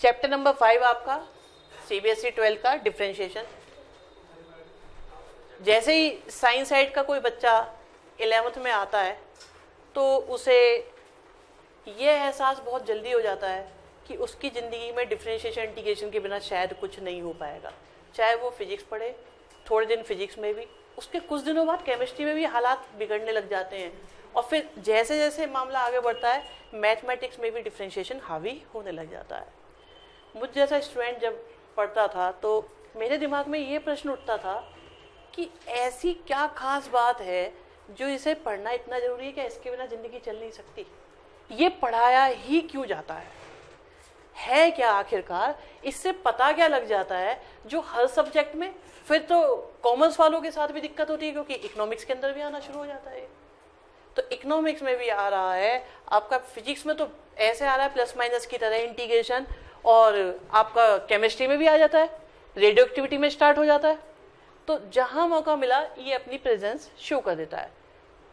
Chapter number 5 आपका CBSE 12 का differentiation. जैसे ही साइंस साइड का कोई बच्चा 11th में आता है तो उसे ये एहसास बहुत जल्दी हो जाता है कि उसकी ज़िंदगी में डिफरेंशिएशन इंटीग्रेशन के बिना शायद कुछ नहीं हो पाएगा। चाहे वो फिजिक्स पढ़े, थोड़े दिन फिजिक्स में भी, उसके कुछ दिनों बाद केमिस्ट्री में भी हालात बिगड़ने लग जाते हैं, और फिर जैसे जैसे मामला आगे बढ़ता है मैथमेटिक्स में भी डिफरेंशिएशन हावी होने लग जाता है। मुझ जैसा स्टूडेंट जब पढ़ता था तो मेरे दिमाग में ये प्रश्न उठता था कि ऐसी क्या खास बात है जो इसे पढ़ना इतना ज़रूरी है कि इसके बिना ज़िंदगी चल नहीं सकती। ये पढ़ाया ही क्यों जाता है क्या आखिरकार, इससे पता क्या लग जाता है जो हर सब्जेक्ट में, फिर तो कॉमर्स वालों के साथ भी दिक्कत होती है क्योंकि इकोनॉमिक्स के अंदर भी आना शुरू हो जाता है। तो इकोनॉमिक्स में भी आ रहा है, आपका फिजिक्स में तो ऐसे आ रहा है प्लस माइनस की तरह इंटीग्रेशन, और आपका केमिस्ट्री में भी आ जाता है, रेडियो एक्टिविटी में स्टार्ट हो जाता है। तो जहां मौका मिला ये अपनी प्रेजेंस शो कर देता है।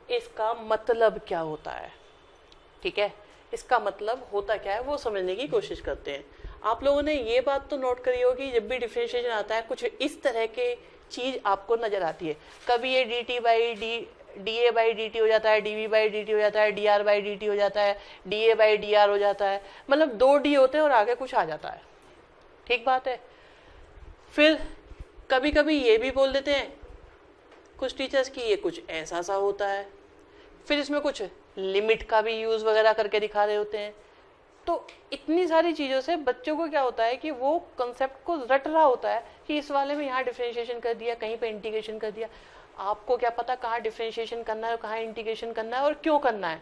इसका मतलब क्या होता है, ठीक है, इसका मतलब होता क्या है वो समझने की कोशिश करते हैं। आप लोगों ने ये बात तो नोट करी होगी, जब भी डिफरेंशिएशन आता है कुछ इस तरह के चीज आपको नजर आती है। कभी ये D T by D A by D T हो जाता है, D V by D T हो जाता है, D R by D T हो जाता है, D A by D R हो जाता है, मतलब 2 डी होते हैं और आगे कुछ आ जाता है, ठीक बात है। फिर कभी कभी ये भी बोल देते हैं कुछ टीचर्स की ये कुछ ऐसा सा होता है, फिर इसमें कुछ लिमिट का भी यूज वगैरह करके दिखा रहे होते हैं। तो इतनी सारी चीज़ों से बच्चों को क्या होता है कि वो कंसेप्ट को रट रहा होता है कि इस वाले में यहाँ डिफरेंशिएशन कर दिया, कहीं पे इंटीग्रेशन कर दिया। आपको क्या पता कहाँ डिफरेंशिएशन करना है, कहाँ इंटीग्रेशन करना है और क्यों करना है,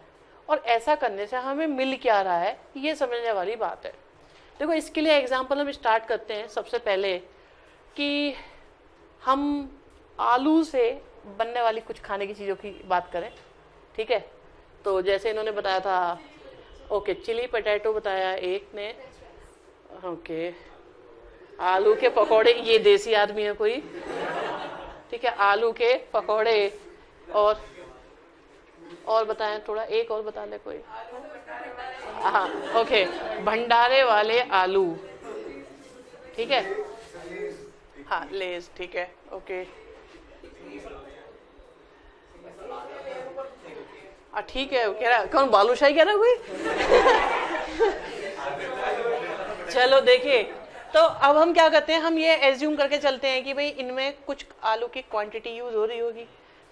और ऐसा करने से हमें मिल क्या रहा है, ये समझने वाली बात है। देखो इसके लिए एग्जाम्पल हम स्टार्ट करते हैं सबसे पहले कि हम आलू से बनने वाली कुछ खाने की चीज़ों की बात करें, ठीक है। तो जैसे इन्होंने बताया था, ओके चिली पोटैटो बताया एक ने, ओके आलू के पकौड़े, ये देसी आदमी है कोई, ठीक है, आलू के पकौड़े, और बताएं थोड़ा, एक और बता ले कोई, हाँ ओके भंडारे वाले आलू, ठीक है, हाँ लेज, ठीक है, ओके ठीक है, कह रहा कौन बालूशाही कह रहा कोई चलो देखिए, तो अब हम क्या करते हैं, हम ये एज्यूम करके चलते हैं कि भाई इनमें कुछ आलू की क्वांटिटी यूज हो रही होगी।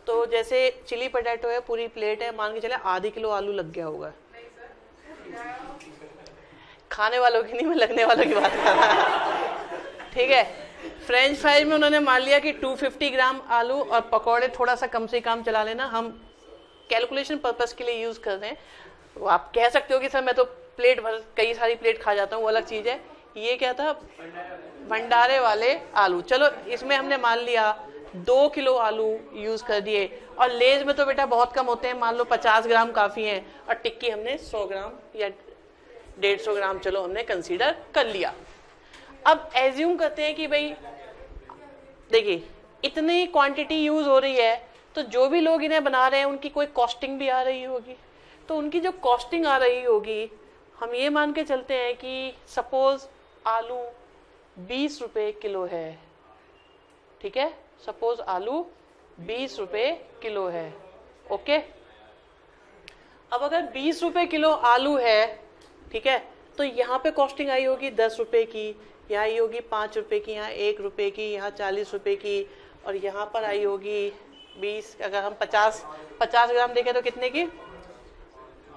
तो जैसे चिली पोटैटो है, पूरी प्लेट है, मान के चले आधी किलो आलू लग गया होगा। खाने वालों की नहीं, मैं लगने वालों की बात कर रहा ठीक है। फ्रेंच फ्राइज में उन्होंने मान लिया कि 250 ग्राम आलू, और पकौड़े थोड़ा सा कम से कम चला लेना, हम कैलकुलेशन पर्पस के लिए यूज कर रहे हैं। तो आप कह सकते हो कि सर मैं तो प्लेट भर, कई सारी प्लेट खा जाता हूँ, वो अलग चीज है। ये क्या था, भंडारे वाले आलू। चलो इसमें हमने मान लिया 2 किलो आलू यूज कर दिए, और लेज में तो बेटा बहुत कम होते हैं, मान लो 50 ग्राम काफी है, और टिक्की हमने 100 ग्राम या 150 ग्राम चलो हमने कंसीडर कर लिया। अब एज्यूम करते हैं कि भाई देखिए इतनी क्वांटिटी यूज हो रही है, तो जो भी लोग इन्हें बना रहे हैं उनकी कोई कॉस्टिंग भी आ रही होगी। तो उनकी जो कॉस्टिंग आ रही होगी, हम ये मान के चलते हैं कि सपोज आलू 20 रुपए किलो है, ठीक है, सपोज आलू 20 रुपए किलो है, ओके। अब अगर 20 रुपए किलो आलू है, ठीक है, तो यहाँ पे कॉस्टिंग आई होगी 10 रुपए की, यहाँ आई होगी 5 रुपए की, यहाँ 1 रुपए की, यहाँ 40 रुपए की, और यहाँ पर आई होगी 20। अगर हम 50 ग्राम देखें तो कितने की,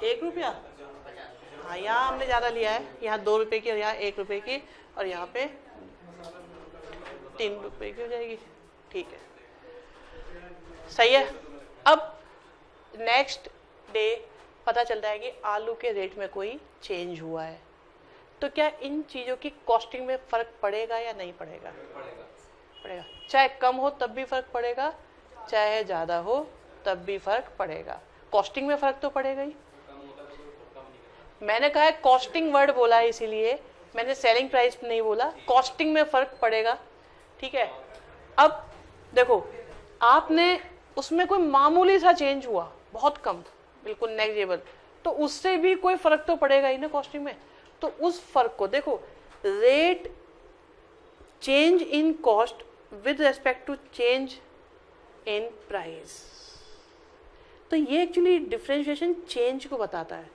1 रुपया, हाँ यहाँ हमने ज्यादा लिया है, यहाँ 2 रुपए की, और यहाँ 1 रुपए की, और यहाँ पे 3 रुपए की हो जाएगी, ठीक है, सही है। अब नेक्स्ट डे पता चलता है कि आलू के रेट में कोई चेंज हुआ है, तो क्या इन चीजों की कॉस्टिंग में फर्क पड़ेगा या नहीं पड़ेगा? पड़ेगा। चाहे कम हो तब भी फर्क पड़ेगा, चाहे ज्यादा हो तब भी फर्क पड़ेगा। कॉस्टिंग में फर्क तो पड़ेगा ही। मैंने कहा है कॉस्टिंग वर्ड बोला है, इसीलिए मैंने सेलिंग प्राइस नहीं बोला, कॉस्टिंग में फर्क पड़ेगा, ठीक है। अब देखो आपने उसमें कोई मामूली सा चेंज हुआ, बहुत कम, बिल्कुल नेग्लिजिबल, तो उससे भी कोई फर्क तो पड़ेगा ही ना कॉस्टिंग में। तो उस फर्क को देखो, rate change in cost with respect to change in price. तो ये एक्चुअली डिफरेंशिएशन चेंज को बताता है,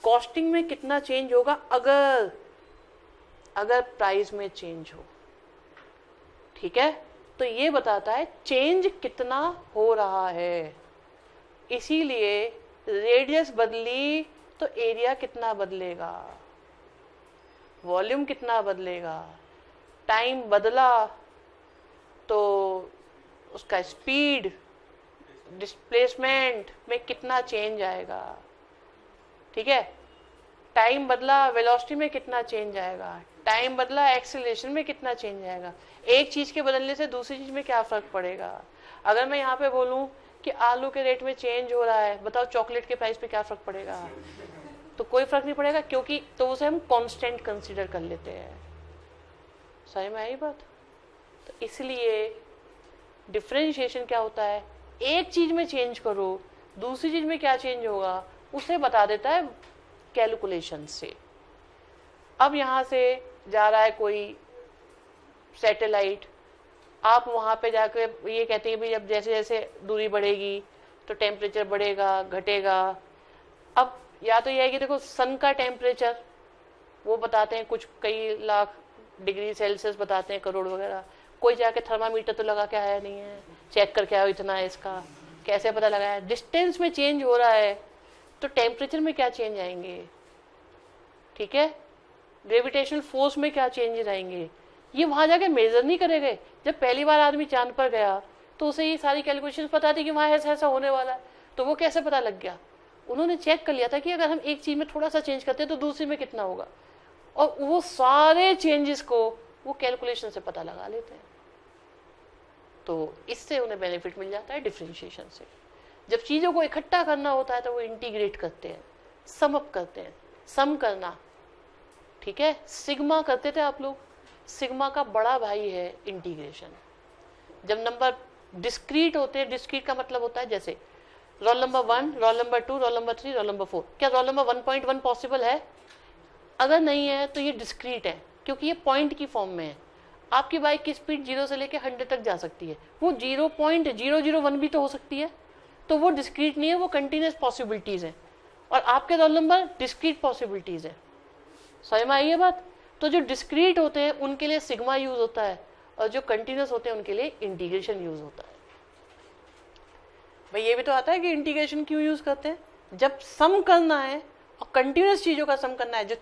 कॉस्टिंग में कितना चेंज होगा अगर प्राइस में चेंज हो। ठीक है, तो ये बताता है चेंज कितना हो रहा है। इसीलिए रेडियस बदली तो एरिया कितना बदलेगा, वॉल्यूम कितना बदलेगा, टाइम बदला तो उसका स्पीड डिस्प्लेसमेंट में कितना चेंज आएगा। ठीक है, टाइम बदला वेलोसिटी में कितना चेंज आएगा, टाइम बदला एक्सीलरेशन में कितना चेंज आएगा। एक चीज के बदलने से दूसरी चीज में क्या फर्क पड़ेगा। अगर मैं यहाँ पे बोलूं कि आलू के रेट में चेंज हो रहा है, बताओ चॉकलेट के प्राइस पे क्या फर्क पड़ेगा। तो कोई फर्क नहीं पड़ेगा, क्योंकि तो उसे हम कांस्टेंट कंसीडर कर लेते हैं। समझ में आई बात। तो इसलिए डिफरेंशिएशन क्या होता है, एक चीज में चेंज करो दूसरी चीज में क्या चेंज होगा उसे बता देता है कैलकुलेशन से। अब यहां से जा रहा है कोई सैटेलाइट, आप वहां पे जाकर ये कहते हैं भी जब जैसे जैसे दूरी बढ़ेगी तो टेम्परेचर बढ़ेगा घटेगा। अब या तो यह है कि देखो सन का टेम्परेचर वो बताते हैं कुछ कई लाख डिग्री सेल्सियस बताते हैं, करोड़ वगैरह। कोई जाके थर्मामीटर तो लगा के आया नहीं है, चेक करके आया इतना है इसका, कैसे पता लगाया। डिस्टेंस में चेंज हो रहा है तो टेम्परेचर में क्या चेंज आएंगे। ठीक है, ग्रेविटेशनल फोर्स में क्या चेंजेस आएंगे, ये वहां जाके मेजर नहीं करेंगे। जब पहली बार आदमी चांद पर गया तो उसे ये सारी कैलकुलेशन पता थी कि वहां ऐसा ऐसा होने वाला है, तो वो कैसे पता लग गया। उन्होंने चेक कर लिया था कि अगर हम एक चीज में थोड़ा सा चेंज करते हैं तो दूसरी में कितना होगा, और वो सारे चेंजेस को वो कैलकुलेशन से पता लगा लेते हैं। तो इससे उन्हें बेनिफिट मिल जाता है डिफरेंशिएशन से। जब चीजों को इकट्ठा करना होता है तो वो इंटीग्रेट करते हैं, सम अप करते हैं, सम करना। ठीक है, सिग्मा करते थे आप लोग, सिग्मा का बड़ा भाई है इंटीग्रेशन। जब नंबर डिस्क्रीट होते हैं, डिस्क्रीट का मतलब होता है जैसे roll number 1, roll number 2, roll number 3, roll number 4। क्या रोल नंबर 1.1 पॉसिबल है? अगर नहीं है तो ये डिस्क्रीट है, क्योंकि ये पॉइंट की फॉर्म में है। आपकी बाइक की स्पीड 0 से लेकर 100 तक जा सकती है, वो 0.001 भी तो हो सकती है, तो वो डिस्क्रीट नहीं है, वो कंटिन्यूस पॉसिबिलिटीज है। और आपके रोल नंबर डिस्क्रीट पॉसिबिलिटीज है। समझ में आई है बात। तो जो डिस्क्रीट होते हैं उनके लिए सिग्मा यूज होता है, और जो कंटिन्यूस होते हैं उनके लिए इंटीग्रेशन यूज होता है। भाई ये भी तो आता है कि इंटीग्रेशन क्यों यूज करते हैं, जब सम करना है और कंटिन्यूस चीजों का सम करना है, जो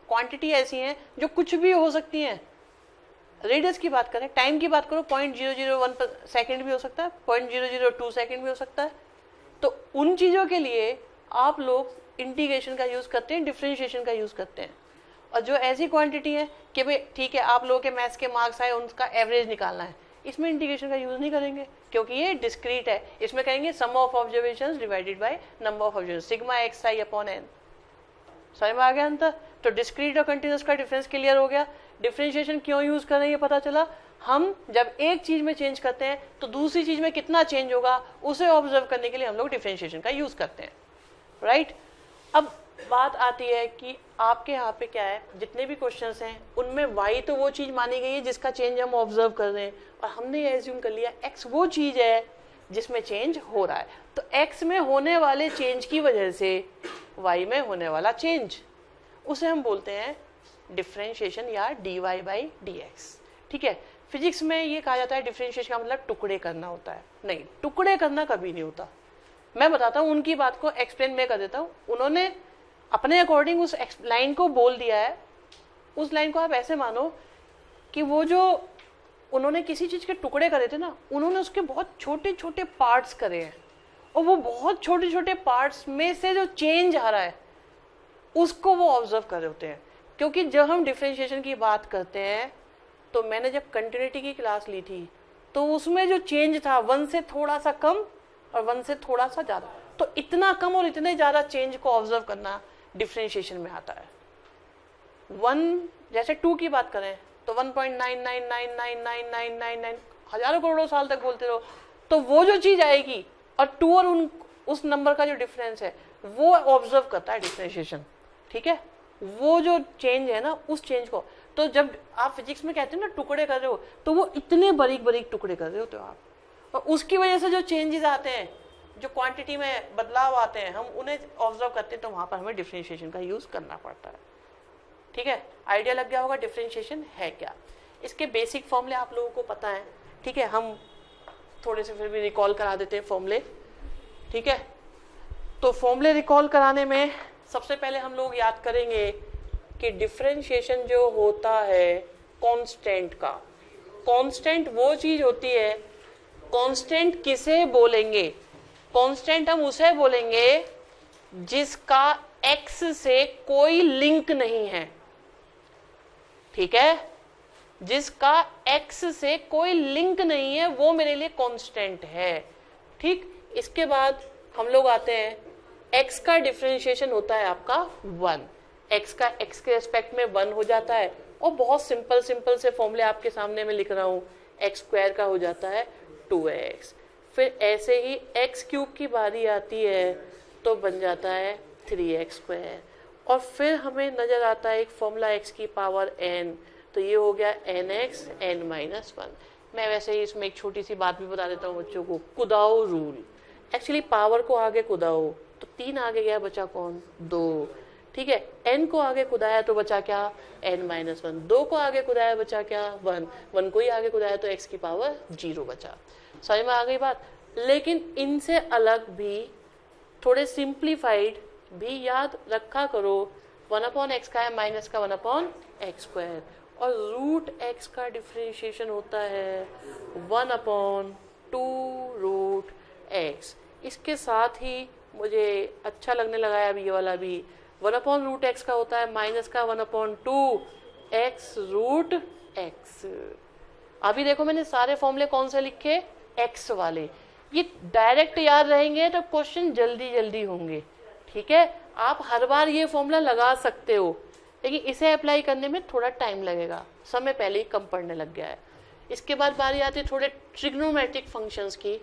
क्वांटिटी ऐसी हैं जो कुछ भी हो सकती हैं। रेडियस की बात करें, टाइम की बात करो, 0.001 सेकेंड भी हो सकता है, 0.002 सेकेंड भी हो सकता है। तो उन चीजों के लिए आप लोग इंटीग्रेशन का यूज करते हैं, डिफरेंशिएशन का यूज करते हैं। और जो ऐसी क्वांटिटी है कि भाई ठीक है आप लोगों के मैथ्स के मार्क्स आए उनका एवरेज निकालना है, इसमें इंटीग्रेशन का यूज नहीं करेंगे, क्योंकि ये डिस्क्रीट है। इसमें कहेंगे sum of observations divided by number of observations, sigma xi upon n। समझ में आ गया अंतर। तो डिस्क्रीट और कंटिन्यूस का डिफरेंस क्लियर हो गया। डिफरेंशिएशन क्यों यूज कर रहे हैं ये पता चला। हम जब एक चीज में चेंज करते हैं तो दूसरी चीज में कितना चेंज होगा उसे ऑब्जर्व करने के लिए हम लोग डिफरेंशिएशन का यूज करते हैं, राइट। अब बात आती है कि आपके यहाँ पे क्या है, जितने भी क्वेश्चंस हैं उनमें y तो वो चीज मानी गई है जिसका चेंज हम ऑब्जर्व कर रहे हैं, और हमने ये एज्यूम कर लिया x वो चीज है जिसमें चेंज हो रहा है। तो x में होने वाले चेंज की वजह से y में होने वाला चेंज, उसे हम बोलते हैं डिफरेंशिएशन या dy बाई dx। ठीक है, फिजिक्स में ये कहा जाता है डिफरेंशिएशन का मतलब टुकड़े करना होता है। नहीं, टुकड़े करना कभी नहीं होता। मैं बताता हूँ, उनकी बात को एक्सप्लेन मैं कर देता हूँ। उन्होंने अपने अकॉर्डिंग उस लाइन को बोल दिया है। उस लाइन को आप ऐसे मानो कि वो जो उन्होंने किसी चीज के टुकड़े करे थे ना, उन्होंने उसके बहुत छोटे छोटे पार्ट्स करे हैं, और वो बहुत छोटे छोटे पार्ट्स में से जो चेंज आ रहा है उसको वो ऑब्जर्व कर रहे होते हैं। क्योंकि जब हम डिफरेंशिएशन की बात करते हैं, तो मैंने जब कंटिन्यूटी की क्लास ली थी तो उसमें जो चेंज था 1 से थोड़ा सा कम और 1 से थोड़ा सा ज्यादा, तो इतना कम और इतने ज्यादा चेंज को ऑब्जर्व करना डिफरेंशिएशन में आता है। 1 जैसे 2 की बात करें तो 1.99999999 हजारों करोड़ों साल तक बोलते रहो, तो वो जो चीज आएगी और 2 और उस नंबर का जो डिफरेंस है वो ऑब्जर्व करता है डिफरेंशिएशन। ठीक है, वो जो चेंज है ना उस चेंज को। तो जब आप फिजिक्स में कहते हो ना टुकड़े कर रहे हो, तो वो इतने बारीक बारीक टुकड़े कर रहे होते हो आप, और उसकी वजह से जो चेंजेस आते हैं, जो क्वांटिटी में बदलाव आते हैं, हम उन्हें ऑब्जर्व करते हैं, तो वहां पर हमें डिफरेंशिएशन का यूज करना पड़ता है। ठीक है, आइडिया लग गया होगा डिफरेंशिएशन है क्या। इसके बेसिक फॉर्मूले आप लोगों को पता है। ठीक है, हम थोड़े से फिर भी रिकॉल करा देते हैं फॉर्मूले। ठीक है, तो फॉर्मूले रिकॉल कराने में सबसे पहले हम लोग याद करेंगे कि डिफरेंशिएशन जो होता है कांस्टेंट का, कांस्टेंट वो चीज होती है, कांस्टेंट किसे बोलेंगे, कांस्टेंट हम उसे बोलेंगे जिसका x से कोई लिंक नहीं है। ठीक है, जिसका x से कोई लिंक नहीं है वो मेरे लिए कांस्टेंट है। ठीक, इसके बाद हम लोग आते हैं, x का डिफरेंशिएशन होता है आपका 1, x का x के रेस्पेक्ट में 1 हो जाता है, और बहुत सिंपल सिंपल से फॉर्मूले आपके सामने में लिख रहा हूं, x स्क्वायर का हो जाता है 2x। फिर ऐसे ही x क्यूब की बारी आती है तो बन जाता है 3x स्क्वायर, और फिर हमें नजर आता है एक फॉर्मूला x की पावर n, तो ये हो गया nx n-1। मैं वैसे ही इसमें एक छोटी सी बात भी बता देता हूँ बच्चों को, कुदाओ रूल। एक्चुअली पावर को आगे कुदाओ तो 3 आगे गया, बचा कौन, 2। ठीक है, n को आगे कुदाया तो बचा क्या, n-1। 2 को आगे कुदाया बचा क्या, 1। 1 को ही आगे कुदाया तो x की पावर 0 बचा। समझ में आ गई बात। लेकिन इनसे अलग भी थोड़े सिंप्लीफाइड भी याद रखा करो, 1/x का है माइनस का 1/x², और रूट x का डिफरेंशिएशन होता है 1/2√x। इसके साथ ही मुझे अच्छा लगने लगा है अब ये वाला भी, 1/√x का होता है माइनस का 1/2x√x। अभी देखो मैंने सारे फॉर्मूले कौन से लिखे, x वाले। ये डायरेक्ट याद रहेंगे तो क्वेश्चन जल्दी जल्दी होंगे। ठीक है, आप हर बार ये फॉर्मूला लगा सकते हो, लेकिन इसे अप्लाई करने में थोड़ा टाइम लगेगा, समय पहले ही कम पड़ने लग गया है। इसके बाद बारी आती है थोड़े ट्रिग्नोमेट्रिक फंक्शंस की।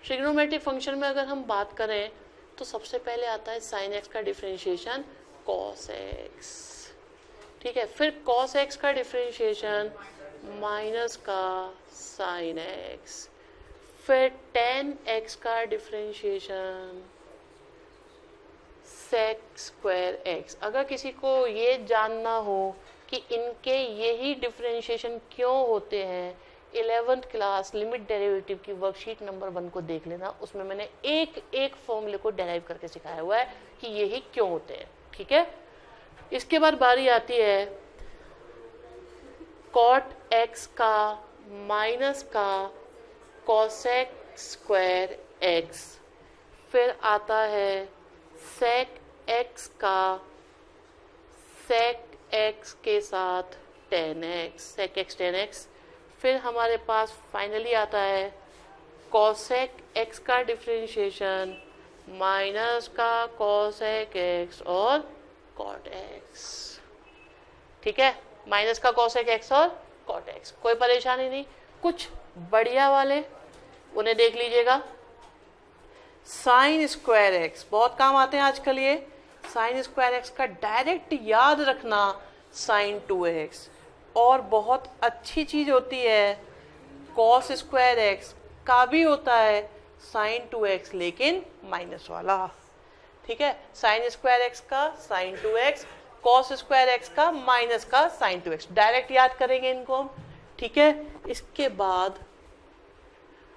ट्रिग्नोमेट्रिक फंक्शन में अगर हम बात करें तो सबसे पहले आता है साइन एक्स का डिफरेंशिएशन कॉस एक्स। ठीक है, फिर कॉस एक्स का डिफरेंशिएशन माइनस का साइन एक्स, फिर टेन एक्स का डिफरेंशिएशन सेक स्क्वायर एक्स। अगर किसी को ये जानना हो कि इनके यही डिफरेंशिएशन क्यों होते हैं, 11th क्लास लिमिट डेरिवेटिव की वर्कशीट नंबर 1 को देख लेना, उसमें मैंने एक एक फॉर्मूले को डेराइव करके सिखाया हुआ है कि यही क्यों होते हैं। ठीक है, इसके बाद बारी आती है कॉट एक्स का माइनस का कॉसेक स्क्वायर एक्स, फिर आता है सेक एक्स का सेक एक्स के साथ tan x, sec x tan x. फिर हमारे पास फाइनली आता है कॉसेक एक्स का डिफरेंशिएशन माइनस का कॉसेक एक्स और कॉट एक्स। ठीक है, माइनस का कॉसेक एक्स और कॉट एक्स, कोई परेशानी नहीं। कुछ बढ़िया वाले उन्हें देख लीजिएगा। साइन स्क्वायर एक्स बहुत काम आते हैं आजकल। ये साइन स्क्वायर एक्स का डायरेक्ट याद रखना साइन 2x, और बहुत अच्छी चीज होती है कॉस स्क्वायर एक्स का भी होता है साइन 2x लेकिन माइनस वाला। ठीक है, साइन स्क्वायर एक्स का sine 2x, cos square x का माइनस का साइन 2x, डायरेक्ट याद करेंगे इनको हम। ठीक है, इसके बाद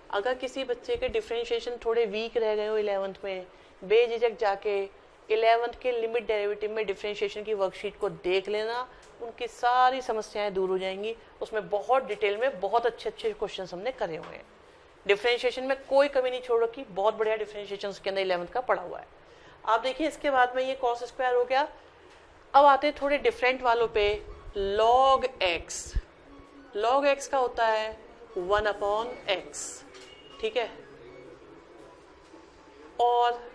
अगर किसी बच्चे के डिफरेंशिएशन थोड़े वीक रह गए हो 11th में, बेझिझक जाके 11th के लिमिट डेरिवेटिव में डिफरेंशिएशन की वर्कशीट को देख लेना, उनकी सारी समस्याएं दूर हो जाएंगी। उसमें बहुत डिटेल में बहुत अच्छे अच्छे क्वेश्चन हमने करे हुए हैं। डिफरेंशिएशन में कोई कमी नहीं छोड़ रखी, बहुत बढ़िया डिफरेंशिएशन उसके अंदर 11th का पड़ा हुआ है। आप देखिए, इसके बाद में ये कॉस स्क्वायर हो गया। अब आते हैं थोड़े डिफरेंट वालों पे, लॉग एक्स। लॉग एक्स का होता है 1/x। ठीक है, और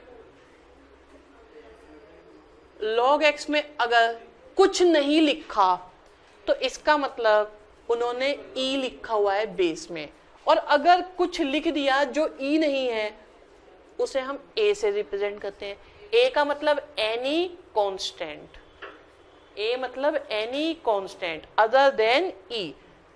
log x में अगर कुछ नहीं लिखा तो इसका मतलब उन्होंने e लिखा हुआ है बेस में, और अगर कुछ लिख दिया जो e नहीं है उसे हम a से रिप्रेजेंट करते हैं। a का मतलब एनी कांस्टेंट, ए मतलब एनी कांस्टेंट अदर देन ई।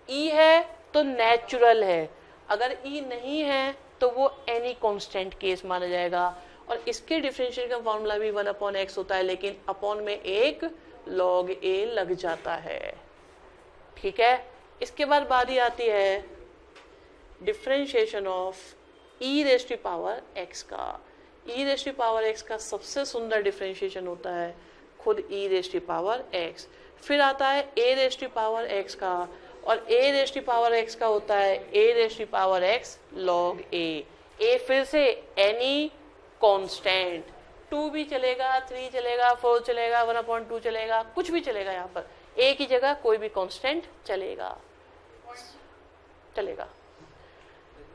ई है तो नेचुरल है, अगर ई नहीं है तो वो एनी कांस्टेंट केस माना जाएगा। और इसके डिफरेंशियल का फॉर्मूला भी 1/x होता है, लेकिन अपॉन में एक log a लग जाता है। ठीक है, इसके बाद बारी आती है differentiation of e raise to power x का। e raise to power x का सबसे सुंदर डिफरेंशिएशन होता है खुद e raise to power x। फिर आता है a raise to power x का, और a raise to power x का होता है a raise to power x log a। a फिर से एनी कांस्टेंट, 2 भी चलेगा, 3 चलेगा, 4 चलेगा, 1/2 चलेगा, कुछ भी चलेगा। यहाँ पर a की जगह कोई भी कांस्टेंट चलेगा।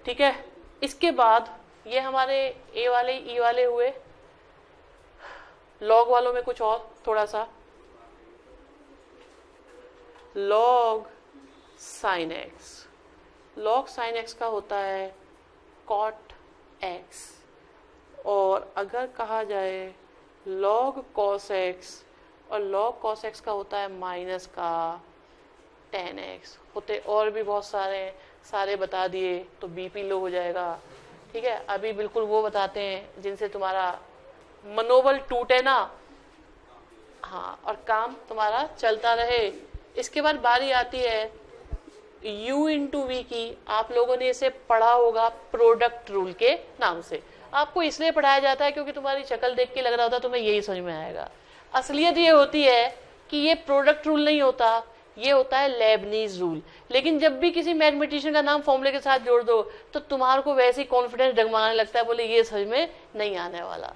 ठीक है, इसके बाद ये हमारे a वाले e वाले हुए। log वालों में कुछ और थोड़ा सा, log sin x। log sin x का होता है cot x, और अगर कहा जाए log cos x, और log cos x का होता है माइनस का tan x। होते और भी बहुत सारे बता दिए तो बीपी लो हो जाएगा। ठीक है, अभी बिल्कुल वो बताते हैं जिनसे तुम्हारा मनोबल टूटे ना, हाँ, और काम तुम्हारा चलता रहे। इसके बाद बारी आती है u इंटू वी की। आप लोगों ने इसे पढ़ा होगा प्रोडक्ट रूल के नाम से। आपको इसलिए पढ़ाया जाता है क्योंकि तुम्हारी शक्ल देख के लग रहा होता तुम्हें यही समझ में आएगा। असलियत ये होती है कि ये प्रोडक्ट रूल नहीं होता, ये होता है लेबनीज रूल। लेकिन जब भी किसी मैथमेटिशियन का नाम फॉर्मूले के साथ जोड़ दो तो तुम्हारे को वैसे ही कॉन्फिडेंस डगमगाने लगता है, बोले ये समझ में नहीं आने वाला।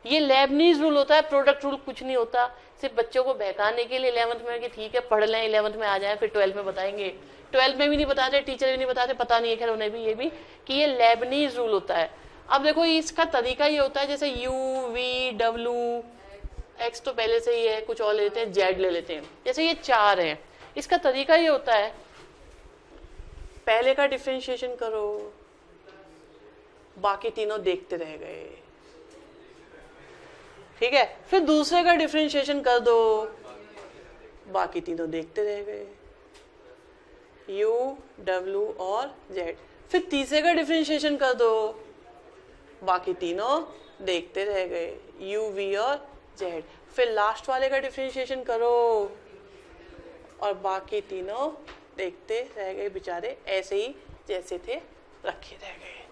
ये लेबनीज रूल होता है, प्रोडक्ट रूल कुछ नहीं होता। सिर्फ बच्चों को बहकाने के लिए 11th में कि ठीक है पढ़ लें, 11th में आ जाए, फिर 12th में बताएंगे। 12th में भी नहीं बताते, टीचर भी नहीं बताते, पता नहीं है खैर उन्हें भी ये भी कि ये लेबनीज रूल होता है। अब देखो इसका तरीका ये होता है, जैसे यू वी डब्ल्यू एक्स तो पहले से ही है, कुछ और ले लेते हैं, जेड ले लेते हैं, जैसे ये 4 हैं। इसका तरीका ये होता है, पहले का डिफरेंशिएशन करो, बाकी तीनों देखते रह गए। ठीक है, फिर दूसरे का डिफरेंशिएशन कर दो, बाकी तीनों देखते रह गए, यू डब्ल्यू और जेड। फिर तीसरे का डिफरेंशिएशन कर दो, बाकी तीनों देखते रह गए, यू वी और जेड। फिर लास्ट वाले का डिफरेंशिएशन करो और बाकी तीनों देखते रह गए, बेचारे ऐसे ही जैसे थे रखे रह गए।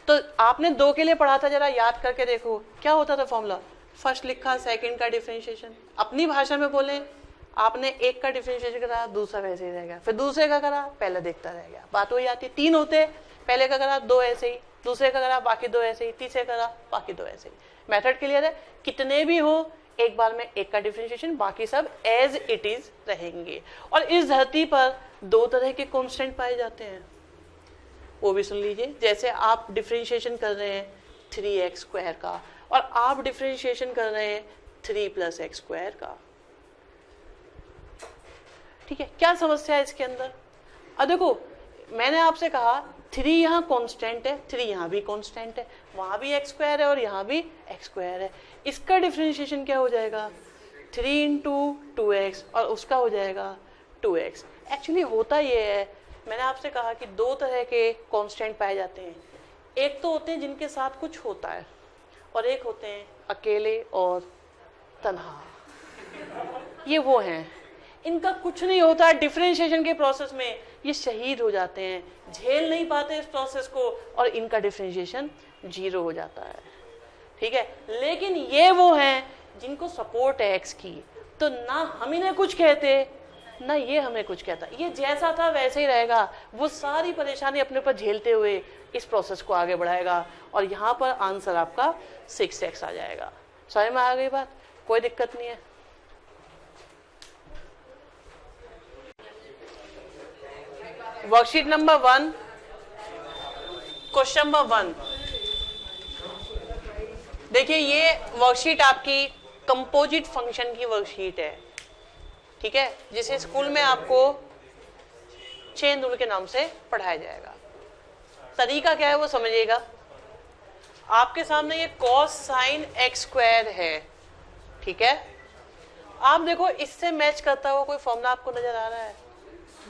तो आपने 2 के लिए पढ़ा था, जरा याद करके देखो क्या होता था फॉर्मूला। फर्स्ट लिखा, सेकंड का डिफरेंशिएशन, अपनी भाषा में बोले, आपने एक का डिफरेंशिएशन करा, दूसरा वैसे ही रह गया, फिर दूसरे का करा, पहले देखता रह गया। बात वही आती, 3 होते, पहले का करा 2 ऐसे ही, दूसरे का करा बाकी 2 ऐसे ही, तीसरे करा बाकी 2 ऐसे ही। मेथड क्लियर है, कितने भी हो एक बार में एक का डिफरेंशिएशन, बाकी सब एज इट इज रहेंगे। और इस धरती पर 2 तरह के कांस्टेंट पाए जाते हैं, वो भी सुन लीजिए। जैसे आप डिफरेंशिएशन कर रहे हैं 3x² का, और आप डिफरेंशिएशन कर रहे हैं 3 + x² का। ठीक है, क्या समस्या है इसके अंदर? अब देखो मैंने आपसे कहा 3 यहाँ कांस्टेंट है, 3 यहाँ भी कांस्टेंट है, वहां भी x² है और यहाँ भी x² है। इसका डिफरेंशिएशन क्या हो जाएगा? 3 × 2x, और उसका हो जाएगा 2x। एक्चुअली होता ये है, मैंने आपसे कहा कि 2 तरह के कांस्टेंट पाए जाते हैं। एक तो होते हैं जिनके साथ कुछ होता है, और एक होते हैं अकेले और तन्हा। ये वो हैं, इनका कुछ नहीं होता। डिफरेंशिएशन के प्रोसेस में ये शहीद हो जाते हैं, झेल नहीं पाते इस प्रोसेस को, और इनका डिफरेंशिएशन 0 हो जाता है। ठीक है, लेकिन ये वो हैं जिनको सपोर्ट है x की, तो ना हम इन्हें कुछ कहते ना ये हमें कुछ कहता। ये जैसा था वैसे ही रहेगा, वो सारी परेशानी अपने ऊपर झेलते हुए इस प्रोसेस को आगे बढ़ाएगा, और यहाँ पर आंसर आपका 6x आ जाएगा। समझ में आ गई बात? कोई दिक्कत नहीं है। Worksheet number 1, question number 1। देखिए ये वर्कशीट आपकी कंपोजिट फंक्शन की वर्कशीट है। ठीक है, जिसे स्कूल में आपको चेन रूल के नाम से पढ़ाया जाएगा। तरीका क्या है वो समझिएगा। आपके सामने ये cos sin x² है। ठीक है, आप देखो इससे मैच करता हुआ कोई फॉर्मूला आपको नजर आ रहा है?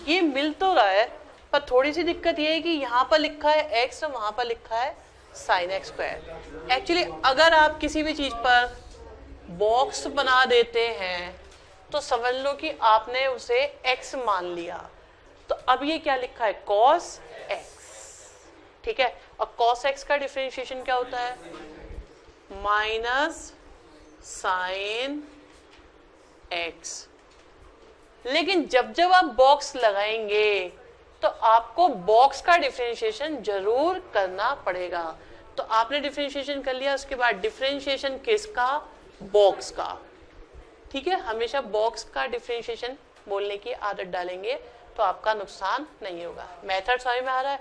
ये मिल तो रहा है, पर थोड़ी सी दिक्कत ये है कि यहाँ पर लिखा है एक्स और वहां पर लिखा है साइन एक्स स्क्वायर। एक्चुअली अगर आप किसी भी चीज पर बॉक्स बना देते हैं तो समझ लो कि आपने उसे एक्स मान लिया। तो अब ये क्या लिखा है? कॉस एक्स, ठीक है। और कॉस एक्स का डिफरेंशिएशन क्या होता है? Minus sine x. लेकिन जब जब आप बॉक्स लगाएंगे तो आपको बॉक्स का डिफरेंशिएशन जरूर करना पड़ेगा। तो आपने डिफरेंशिएशन कर लिया, उसके बाद डिफरेंशिएशन किसका? बॉक्स का, ठीक है। हमेशा बॉक्स का डिफरेंशिएशन बोलने की आदत डालेंगे तो आपका नुकसान नहीं होगा। मेथड समझ में आ रहा है?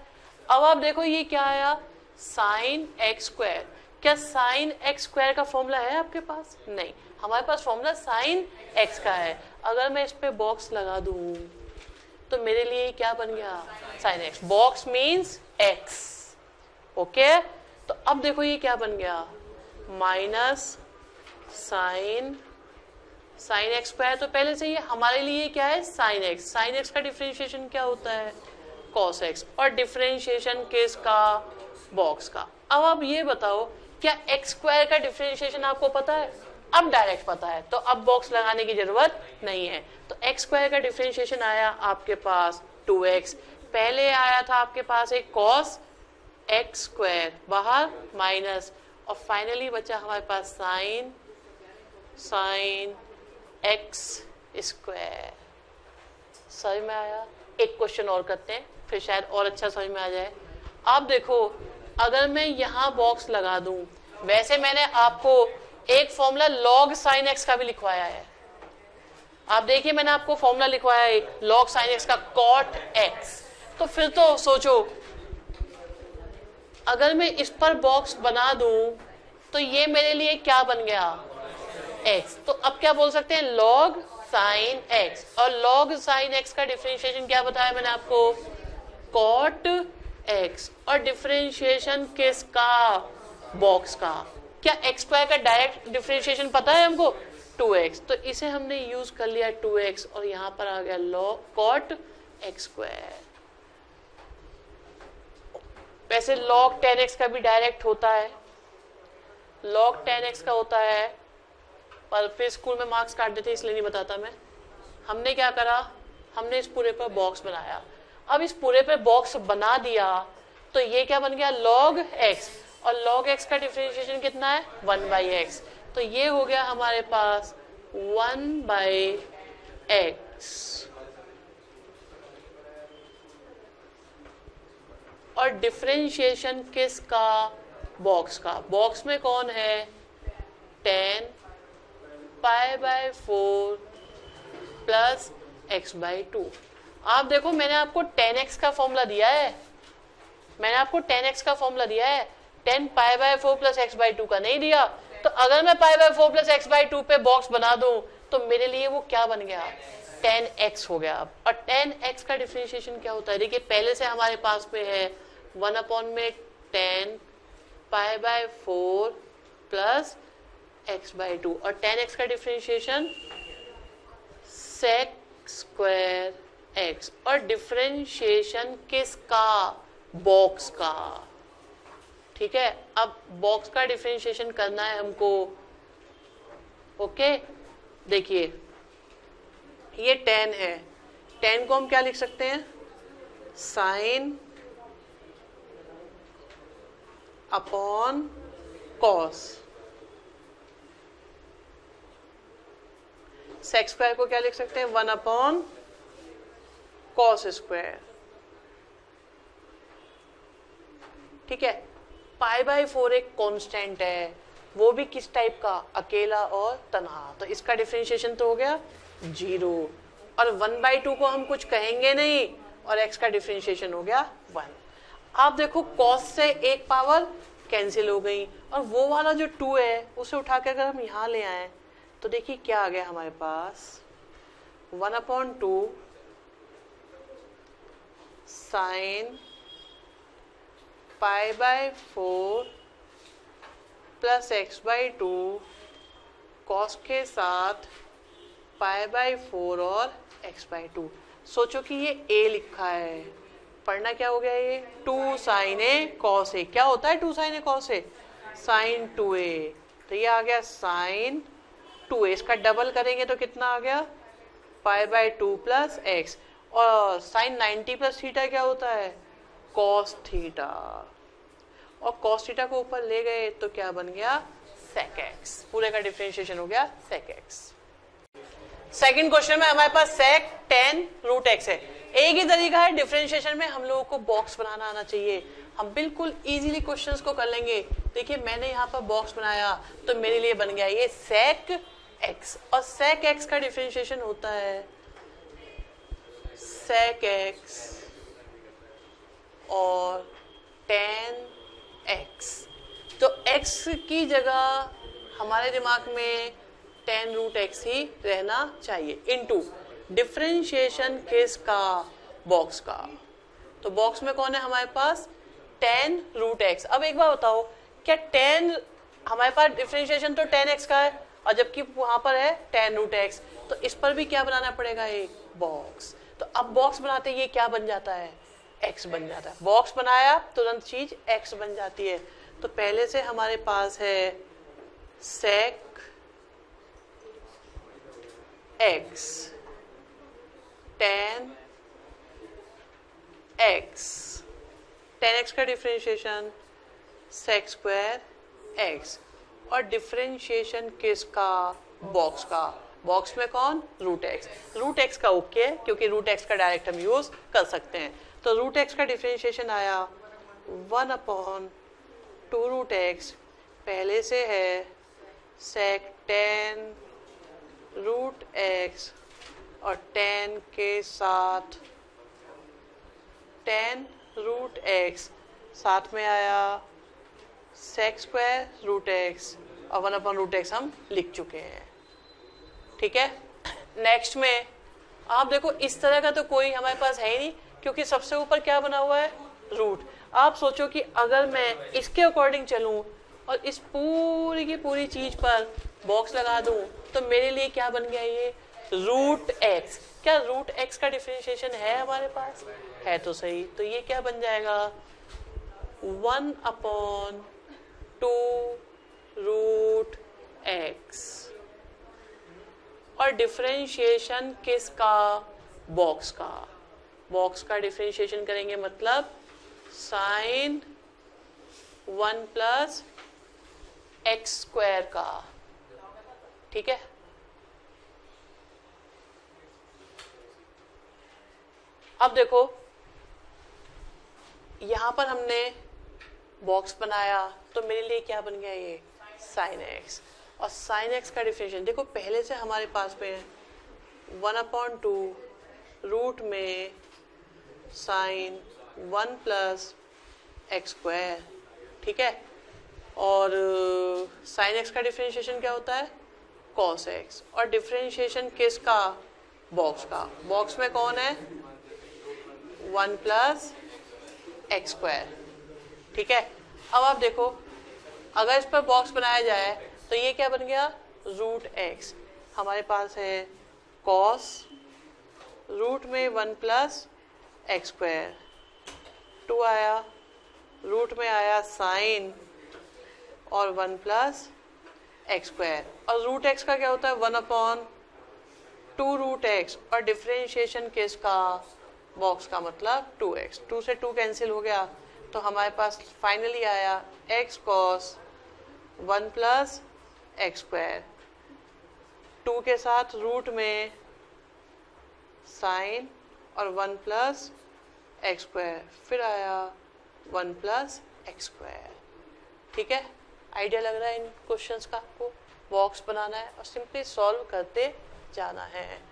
अब आप देखो ये क्या आया? Sine x square. क्या साइन एक्स स्क्वायर का फॉर्मूला है आपके पास? नहीं, हमारे पास फॉर्मूला साइन एक्स का है। अगर मैं इस पे बॉक्स लगा दूं तो मेरे लिए क्या बन गया? Sine x. Box means x, okay. तो अब देखो ये क्या बन गया? Minus sine x square. तो पहले से ये हमारे लिए क्या है? Sine x. साइन एक्स का डिफरेंशिएशन क्या होता है? Cos x. और डिफरेंशिएशन किसका? बॉक्स का। अब आप ये बताओ, क्या एक्स स्क्वायर का डिफरेंशिएशन आपको पता है? अब डायरेक्ट पता है, तो अब बॉक्स लगाने की जरूरत नहीं है। तो एक्स स्क्वायर का डिफरेंशिएशन आया आपके पास 2x। पहले आया था आपके पास एक कॉस एक्स स्क्वायर, बाहर माइनस, और फाइनली बचा हमारे पास साइन एक्स स्क्वायर। समझ में आया? एक क्वेश्चन और करते हैं, फिर शायद और अच्छा समझ में आ जाए। आप देखो, अगर मैं यहाँ बॉक्स लगा दूं, वैसे मैंने आपको एक फॉर्मूला लॉग साइन एक्स का भी लिखवाया है। आप देखिए, मैंने आपको फॉर्मूला लिखवाया है एक लॉग साइन एक्स का, कॉट एक्स। तो फिर तो सोचो, अगर मैं इस पर बॉक्स बना दूं तो ये मेरे लिए क्या बन गया? एक्स। तो अब क्या बोल सकते हैं? Log sine x. और लॉग साइन एक्स का डिफरेंशिएशन क्या बताया मैंने आपको? Cot x. और डिफरेंशिएशन किसका? बॉक्स का। क्या एक्स स्क्वायर का डायरेक्ट डिफरेंशिएशन पता है हमको? 2x। तो इसे हमने यूज कर लिया 2x, और यहां पर आ गया लॉग कॉट एक्स स्क्वायर। वैसे log 10x का भी डायरेक्ट होता है, log 10x का होता है, पर फिर स्कूल में मार्क्स काट देते इसलिए नहीं बताता मैं। हमने क्या करा? हमने इस पूरे पर बॉक्स बनाया। अब इस पूरे पे बॉक्स बना दिया तो ये क्या बन गया? log x। और log x का डिफरेंशिएशन कितना है? 1/x। तो ये हो गया हमारे पास 1/x। और डिफरेंशिएशन किसका? बॉक्स का। बॉक्स में कौन है? 10 π/4 प्लस x/2। आप देखो, मैंने आपको 10x का फॉर्मूला दिया है, 10 π/4 प्लस x/2 का नहीं दिया। तो अगर मैं π/4 प्लस x/2 पे बॉक्स बना दूं तो मेरे लिए वो क्या बन गया? 10x हो गया। और 10x का डिफरेंशिएशन क्या होता है? देखिए, पहले से हमारे पास में है 1/10 π/4 प्लस x/2, और 10x का डिफरेंशिएशन sec स्क्वायर x। और डिफरेंशिएशन किसका? बॉक्स का, ठीक है। अब बॉक्स का डिफरेंशिएशन करना है हमको, ओके। देखिए, ये 10 है, 10 को हम क्या लिख सकते हैं? Sine upon cos. Sec square को क्या लिख सकते हैं? 1/cos स्क्वायर, ठीक है। π/4 एक कांस्टेंट है, वो भी किस टाइप का? अकेला और तन्हा। तो इसका डिफरेंशिएशन तो हो गया 0, और 1/2 को हम कुछ कहेंगे नहीं, और x का डिफरेंशिएशन हो गया 1। आप देखो, cos से एक पावर कैंसिल हो गई, और वो वाला जो 2 है उसे उठा के अगर हम यहाँ ले आए तो देखिए क्या आ गया हमारे पास? 1/2 साइन π/4 प्लस x/2 कॉस के साथ पाई बाई 4 और x बाई 2। सोचो कि ये a लिखा है, पढ़ना क्या हो गया ये 2 साइन ए कॉस ए। क्या होता है 2 sine a cos a? Sine 2a। तो ये आ गया साइन 2a, इसका डबल करेंगे तो कितना आ गया पाई बाई 2 प्लस एक्स। और साइन 90 प्लस थीटा क्या होता है? Cos theta. और कॉस थीटा को ऊपर ले गए तो क्या बन गया सेक एक्स। पूरे का डिफरेंशिएशन हो गया सेक एक्स। सेकंड क्वेश्चन में हमारे पास सेक 10 रूट एक्स है। एक ही तरीका है डिफरेंशिएशन में, हम लोगों को बॉक्स बनाना आना चाहिए। हम बिल्कुल इजीली क्वेश्चंस को कर लेंगे। देखिए मैंने यहाँ पर बॉक्स बनाया तो मेरे लिए बन गया ये सेक एक्स। और सेक एक्स का डिफरेंशिएशन होता है सेक एक्स और tan x। तो x की जगह हमारे दिमाग में tan रूट एक्स ही रहना चाहिए इनटू डिफरेंशिएशन किसका? बॉक्स का। तो बॉक्स में कौन है हमारे पास? tan root x. अब एक बार बताओ, क्या tan हमारे पास डिफरेंशिएशन तो tan x का है और जबकि वहां पर है tan रूट एक्स, तो इस पर भी क्या बनाना पड़ेगा? एक बॉक्स। तो अब बॉक्स बनाते ये क्या बन जाता है? x बन जाता है। बॉक्स बनाया तुरंत चीज x बन जाती है। तो पहले से हमारे पास है sec x tan x। tan x का डिफरेंशिएशन सेक स्क्वायर x। और डिफरेंशिएशन किसका? बॉक्स का। बॉक्स में कौन? Root x. रूट एक्स का ओके है क्योंकि रूट एक्स का डायरेक्ट हम यूज कर सकते हैं। तो रूट एक्स का डिफरेंशिएशन आया 1/2 रूट एक्स। पहले से है सेक 10 रूट एक्स और 10 के साथ tan रूट एक्स, साथ में आया सेक स्क्वायर रूट एक्स और 1/रूट एक्स हम लिख चुके हैं। ठीक है। नेक्स्ट में आप देखो इस तरह का तो कोई हमारे पास है ही नहीं क्योंकि सबसे ऊपर क्या बना हुआ है? रूट। आप सोचो कि अगर मैं इसके अकॉर्डिंग चलूं और इस पूरी की पूरी चीज पर बॉक्स लगा दूं तो मेरे लिए क्या बन गया ये? Root x. क्या रूट एक्स का डिफरेंशिएशन है हमारे पास? है तो सही। तो ये क्या बन जाएगा? 1/2 रूट एक्स। और डिफरेंशिएशन किसका? बॉक्स का। बॉक्स का डिफरेंशिएशन करेंगे मतलब साइन 1 प्लस एक्स स्क्वायर का। ठीक है। अब देखो यहां पर हमने बॉक्स बनाया तो मेरे लिए क्या बन गया ये? Sign x. और साइन एक्स का डिफरेंशिएशन देखो पहले से हमारे पास में 1/2 रूट में साइन 1 प्लस एक्स स्क्वायर। ठीक है। और साइन एक्स का डिफरेंशिएशन क्या होता है? Cos x. और डिफरेंशिएशन किसका? बॉक्स का। बॉक्स में कौन है? 1 प्लस एक्स स्क्वायर। ठीक है। अब आप देखो अगर इस पर बॉक्स बनाया जाए तो ये क्या बन गया? Root x. हमारे पास है कॉस रूट में 1 प्लस एक्स स्क्वायर, 2 आया, रूट में आया साइन और 1 प्लस एक्स स्क्वायर। और रूट एक्स का क्या होता है? 1/2 रूट एक्स। और डिफरेंशिएशन किसका? बॉक्स का, मतलब 2x। 2 से 2 कैंसिल हो गया तो हमारे पास फाइनली आया x cos 1 plus x square. 2 के साथ रूट में साइन और 1 प्लस एक्स स्क्वायर, फिर आया 1 प्लस एक्स स्क्वायर। ठीक है। आइडिया लग रहा है इन क्वेश्चंस का? आपको बॉक्स बनाना है और सिंपली सॉल्व करते जाना है।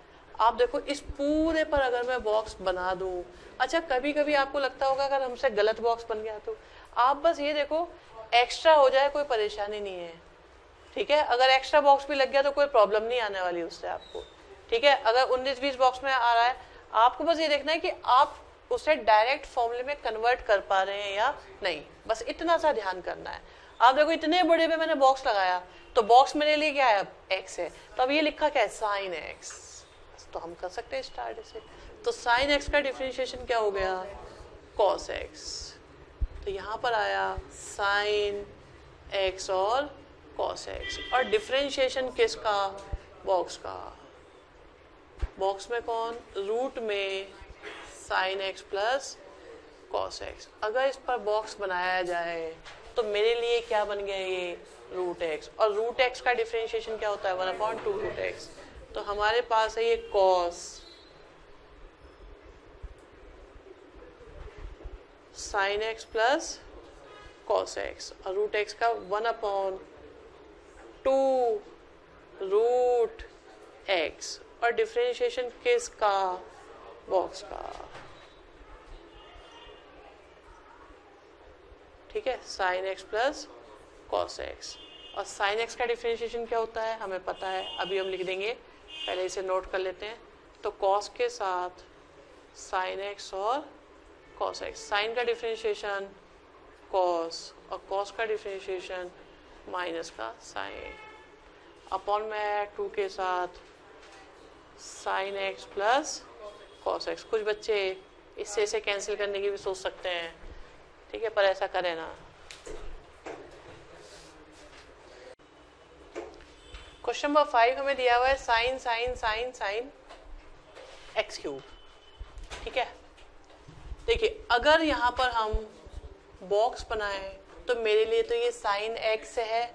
आप देखो इस पूरे पर अगर मैं बॉक्स बना दूं, अच्छा कभी कभी आपको लगता होगा अगर हमसे गलत बॉक्स बन गया तो आप बस ये देखो एक्स्ट्रा हो जाए कोई परेशानी नहीं है। ठीक है। अगर एक्स्ट्रा बॉक्स भी लग गया तो कोई प्रॉब्लम नहीं आने वाली उससे आपको। ठीक है। अगर 19-20 बॉक्स में आ रहा है आपको बस ये देखना है कि आप उसे डायरेक्ट फॉर्मूले में कन्वर्ट कर पा रहे हैं या नहीं, बस इतना सा ध्यान करना है। आप देखो इतने बड़े पे मैंने बॉक्स लगाया, तो बॉक्स मेरे लिए क्या है, एक्स है, तो अब ये लिखा क्या है, साइन एक्स, तो हम कर सकते हैं स्टार्ट इसे। तो साइन एक्स का डिफरेंशिएशन क्या हो गया, कॉस एक्स, तो यहाँ पर आया साइन एक्स और कॉस एक्स, और डिफरेंशिएशन किसका, बॉक्स का, बॉक्स में कौन, रूट में sine x plus cos x. अगर इस पर बॉक्स बनाया जाए तो मेरे लिए क्या बन गया, ये रूट एक्स, और रूट एक्स का डिफरेंशिएशन क्या होता है, 1/2 रूट एक्स, तो हमारे पास है ये cos sine x plus cos x, और रूट एक्स का 1/2 रूट एक्स, और डिफरेंशिएशन किसका, बॉक्स का, ठीक है, sine x plus cos x. और साइन एक्स का डिफरेंशिएशन क्या होता है हमें पता है, अभी हम लिख देंगे, पहले इसे नोट कर लेते हैं। तो कॉस के साथ साइन एक्स और कॉस एक्स, साइन का डिफरेंशिएशन कॉस, और कॉस का डिफरेंशिएशन माइनस का साइन, अपॉन में 2 के साथ sine x plus cos x. कुछ बच्चे इससे इसे कैंसिल करने की भी सोच सकते हैं, ठीक है, पर ऐसा करें ना। क्वेश्चन नंबर 5 हमें दिया हुआ है sine sine sine sine x cube, ठीक है। देखिए अगर यहाँ पर हम बॉक्स बनाएं तो मेरे लिए तो ये साइन एक्स है,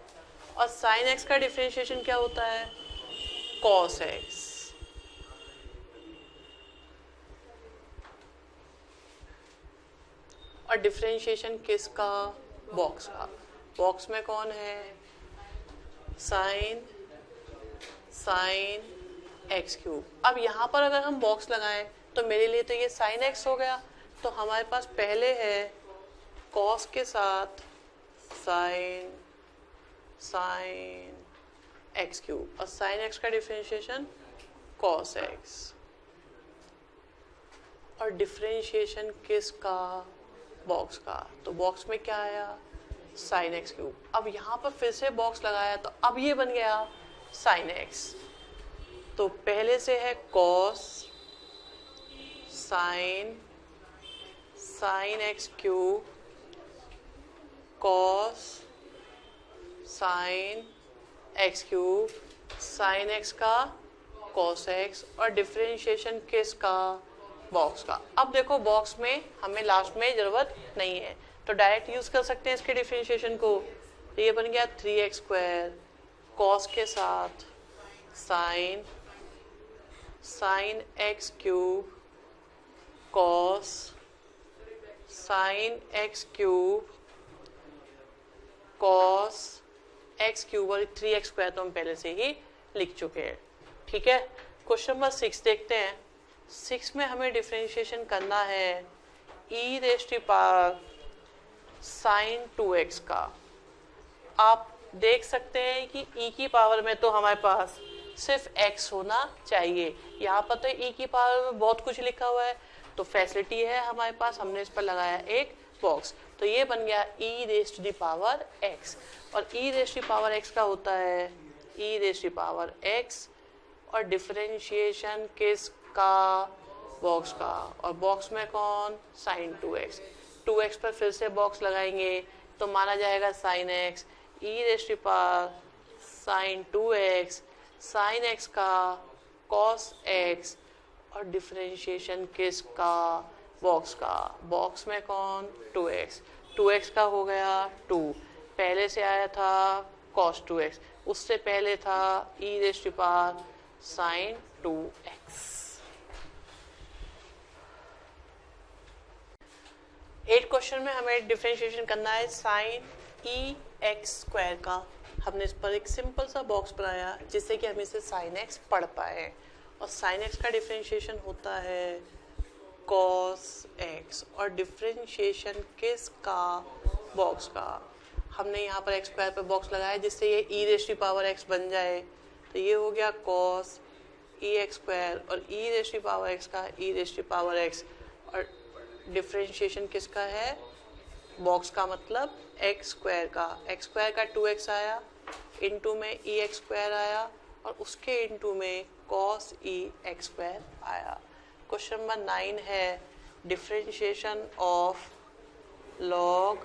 और साइन एक्स का डिफरेंशिएशन क्या होता है, कॉस एक्स, और डिफरेंशिएशन किसका, बॉक्स का, बॉक्स में कौन है, साइन साइन एक्स क्यूब। अब यहाँ पर अगर हम बॉक्स लगाएं तो मेरे लिए तो ये साइन एक्स हो गया, तो हमारे पास पहले है कॉस के साथ साइन साइन एक्स क्यूब, और साइन एक्स का डिफरेंशिएशन कॉस एक्स, और डिफरेंशिएशन किसका, बॉक्स का, तो बॉक्स में क्या आया, साइन एक्स क्यूब। अब यहाँ पर फिर से बॉक्स लगाया तो अब ये बन गया साइन एक्स, तो पहले से है cos sine sine x cube, cos sine x cube, sign x का कॉस एक्स, और डिफरेंशिएशन किसका, बॉक्स का। अब देखो बॉक्स में हमें लास्ट में ज़रूरत नहीं है, तो डायरेक्ट यूज़ कर सकते हैं इसके डिफरेंशिएशन को, तो ये बन गया 3x² कॉस के साथ sine sine x cube cos sine x cube cos x cube, और 3x² तो हम पहले से ही लिख चुके हैं, ठीक है। क्वेश्चन नंबर 6 देखते हैं। 6 में हमें डिफरेंशिएशन करना है e raise to power sine 2x का। आप देख सकते हैं कि e की पावर में तो हमारे पास सिर्फ x होना चाहिए, यहाँ पर तो e की पावर में बहुत कुछ लिखा हुआ है, तो फैसिलिटी है हमारे पास, हमने इस पर लगाया एक बॉक्स, तो ये बन गया e raise to the power x, और e raise to power x का होता है e raise to power x, और डिफरेंशिएशन किसका, बॉक्स का, और बॉक्स में कौन, साइन 2x, 2x पर फिर से बॉक्स लगाएंगे तो माना जाएगा sine x, e raise to power sine 2x, sine x का कॉस x, और डिफरेंशिएशन किसका, बॉक्स का, बॉक्स में कौन, 2x, 2x का हो गया 2, पहले से आया था cos 2x, उससे पहले था e raise to power sine 2x। 8 question में हमें डिफरेंशिएशन करना है साइन e(x²) का। हमने इस पर एक सिंपल सा बॉक्स बनाया जिससे कि हम इसे साइन x पढ़ पाए, और साइन x का डिफरेंशिएशन होता है cos x, और डिफरेंशिएशन किसका, बॉक्स का। हमने यहाँ पर x² पे बॉक्स लगाया जिससे ये e raise to power x बन जाए, तो ये हो गया cos ex², और e raise to power x का e raise to power x, और डिफरेंशिएशन किसका है, बॉक्स का मतलब एक्स स्क्वायर का 2x आया, इनटू में ई एक्स स्क्वायर आया और उसके इनटू में कॉस ई एक्स स्क्वायर आया। क्वेश्चन नंबर 9 है differentiation of log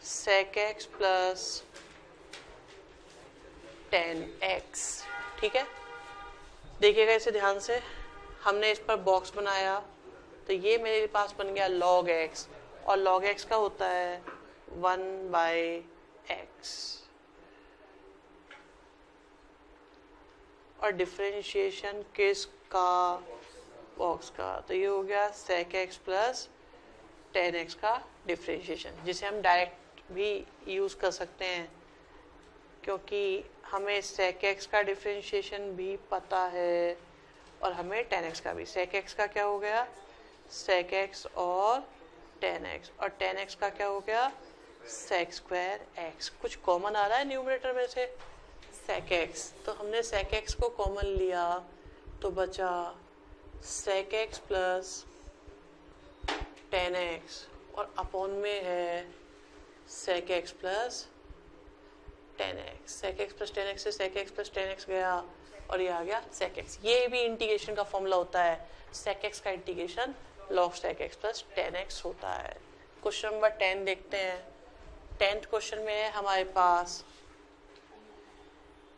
sec x plus tan x। ठीक है, देखिएगा इसे ध्यान से। हमने इस पर बॉक्स बनाया तो ये मेरे पास बन गया log x, और log x का होता है 1/x, और डिफरेंशिएशन किसका? बॉक्स का। तो ये हो गया sec x plus tan x का डिफरेंशिएशन, जिसे हम डायरेक्ट भी यूज़ कर सकते हैं क्योंकि हमें sec x का डिफरेंशिएशन भी पता है और हमें tan x का भी। sec x का क्या हो गया? sec x और tan x, और tan x का क्या हो गया? sec square x। कुछ कॉमन आ रहा है न्यूमरेटर में से? sec x। तो हमने sec x को कॉमन लिया तो बचा sec x plus tan x, और अपॉन में है sec x plus tan x। sec x plus tan x से sec x plus tan x गया और ये आ गया sec x। ये भी इंटीग्रेशन का फॉर्मूला होता है, sec x का integration log sec x plus tan x होता है। क्वेश्चन नंबर 10 देखते हैं। 10th क्वेश्चन में है हमारे पास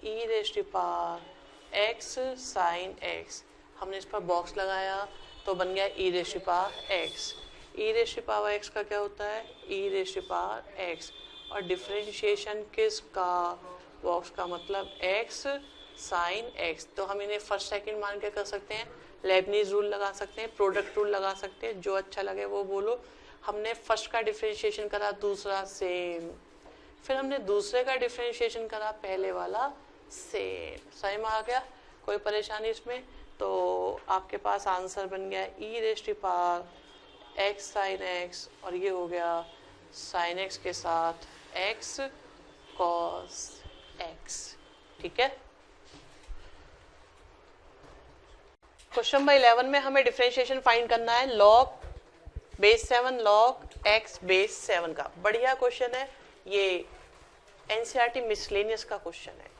e raise to power x sin x। हमने इस पर बॉक्स लगाया तो बन गया e raise to power x। e raise to power x का क्या होता है? e raise to power x, और डिफरेंशिएशन किसका? बॉक्स का मतलब x sin x। तो हम इन्हें फर्स्ट सेकंड मान के कर सकते हैं, लेबनीज रूल लगा सकते हैं, प्रोडक्ट रूल लगा सकते हैं, जो अच्छा लगे वो बोलो। हमने फर्स्ट का डिफरेंशिएशन करा, दूसरा सेम, फिर हमने दूसरे का डिफरेंशिएशन करा, पहले वाला सेम। सही में आ गया? कोई परेशानी इसमें? तो आपके पास आंसर बन गया e raise to power x sin x, और ये हो गया sin x के साथ x cos x। ठीक है, क्वेश्चन नंबर 11 में हमें डिफरेंशिएशन फाइंड करना है log base 7 log x base 7 का। बढ़िया क्वेश्चन है ये, एनसीईआरटी मिसलेनियस का क्वेश्चन है।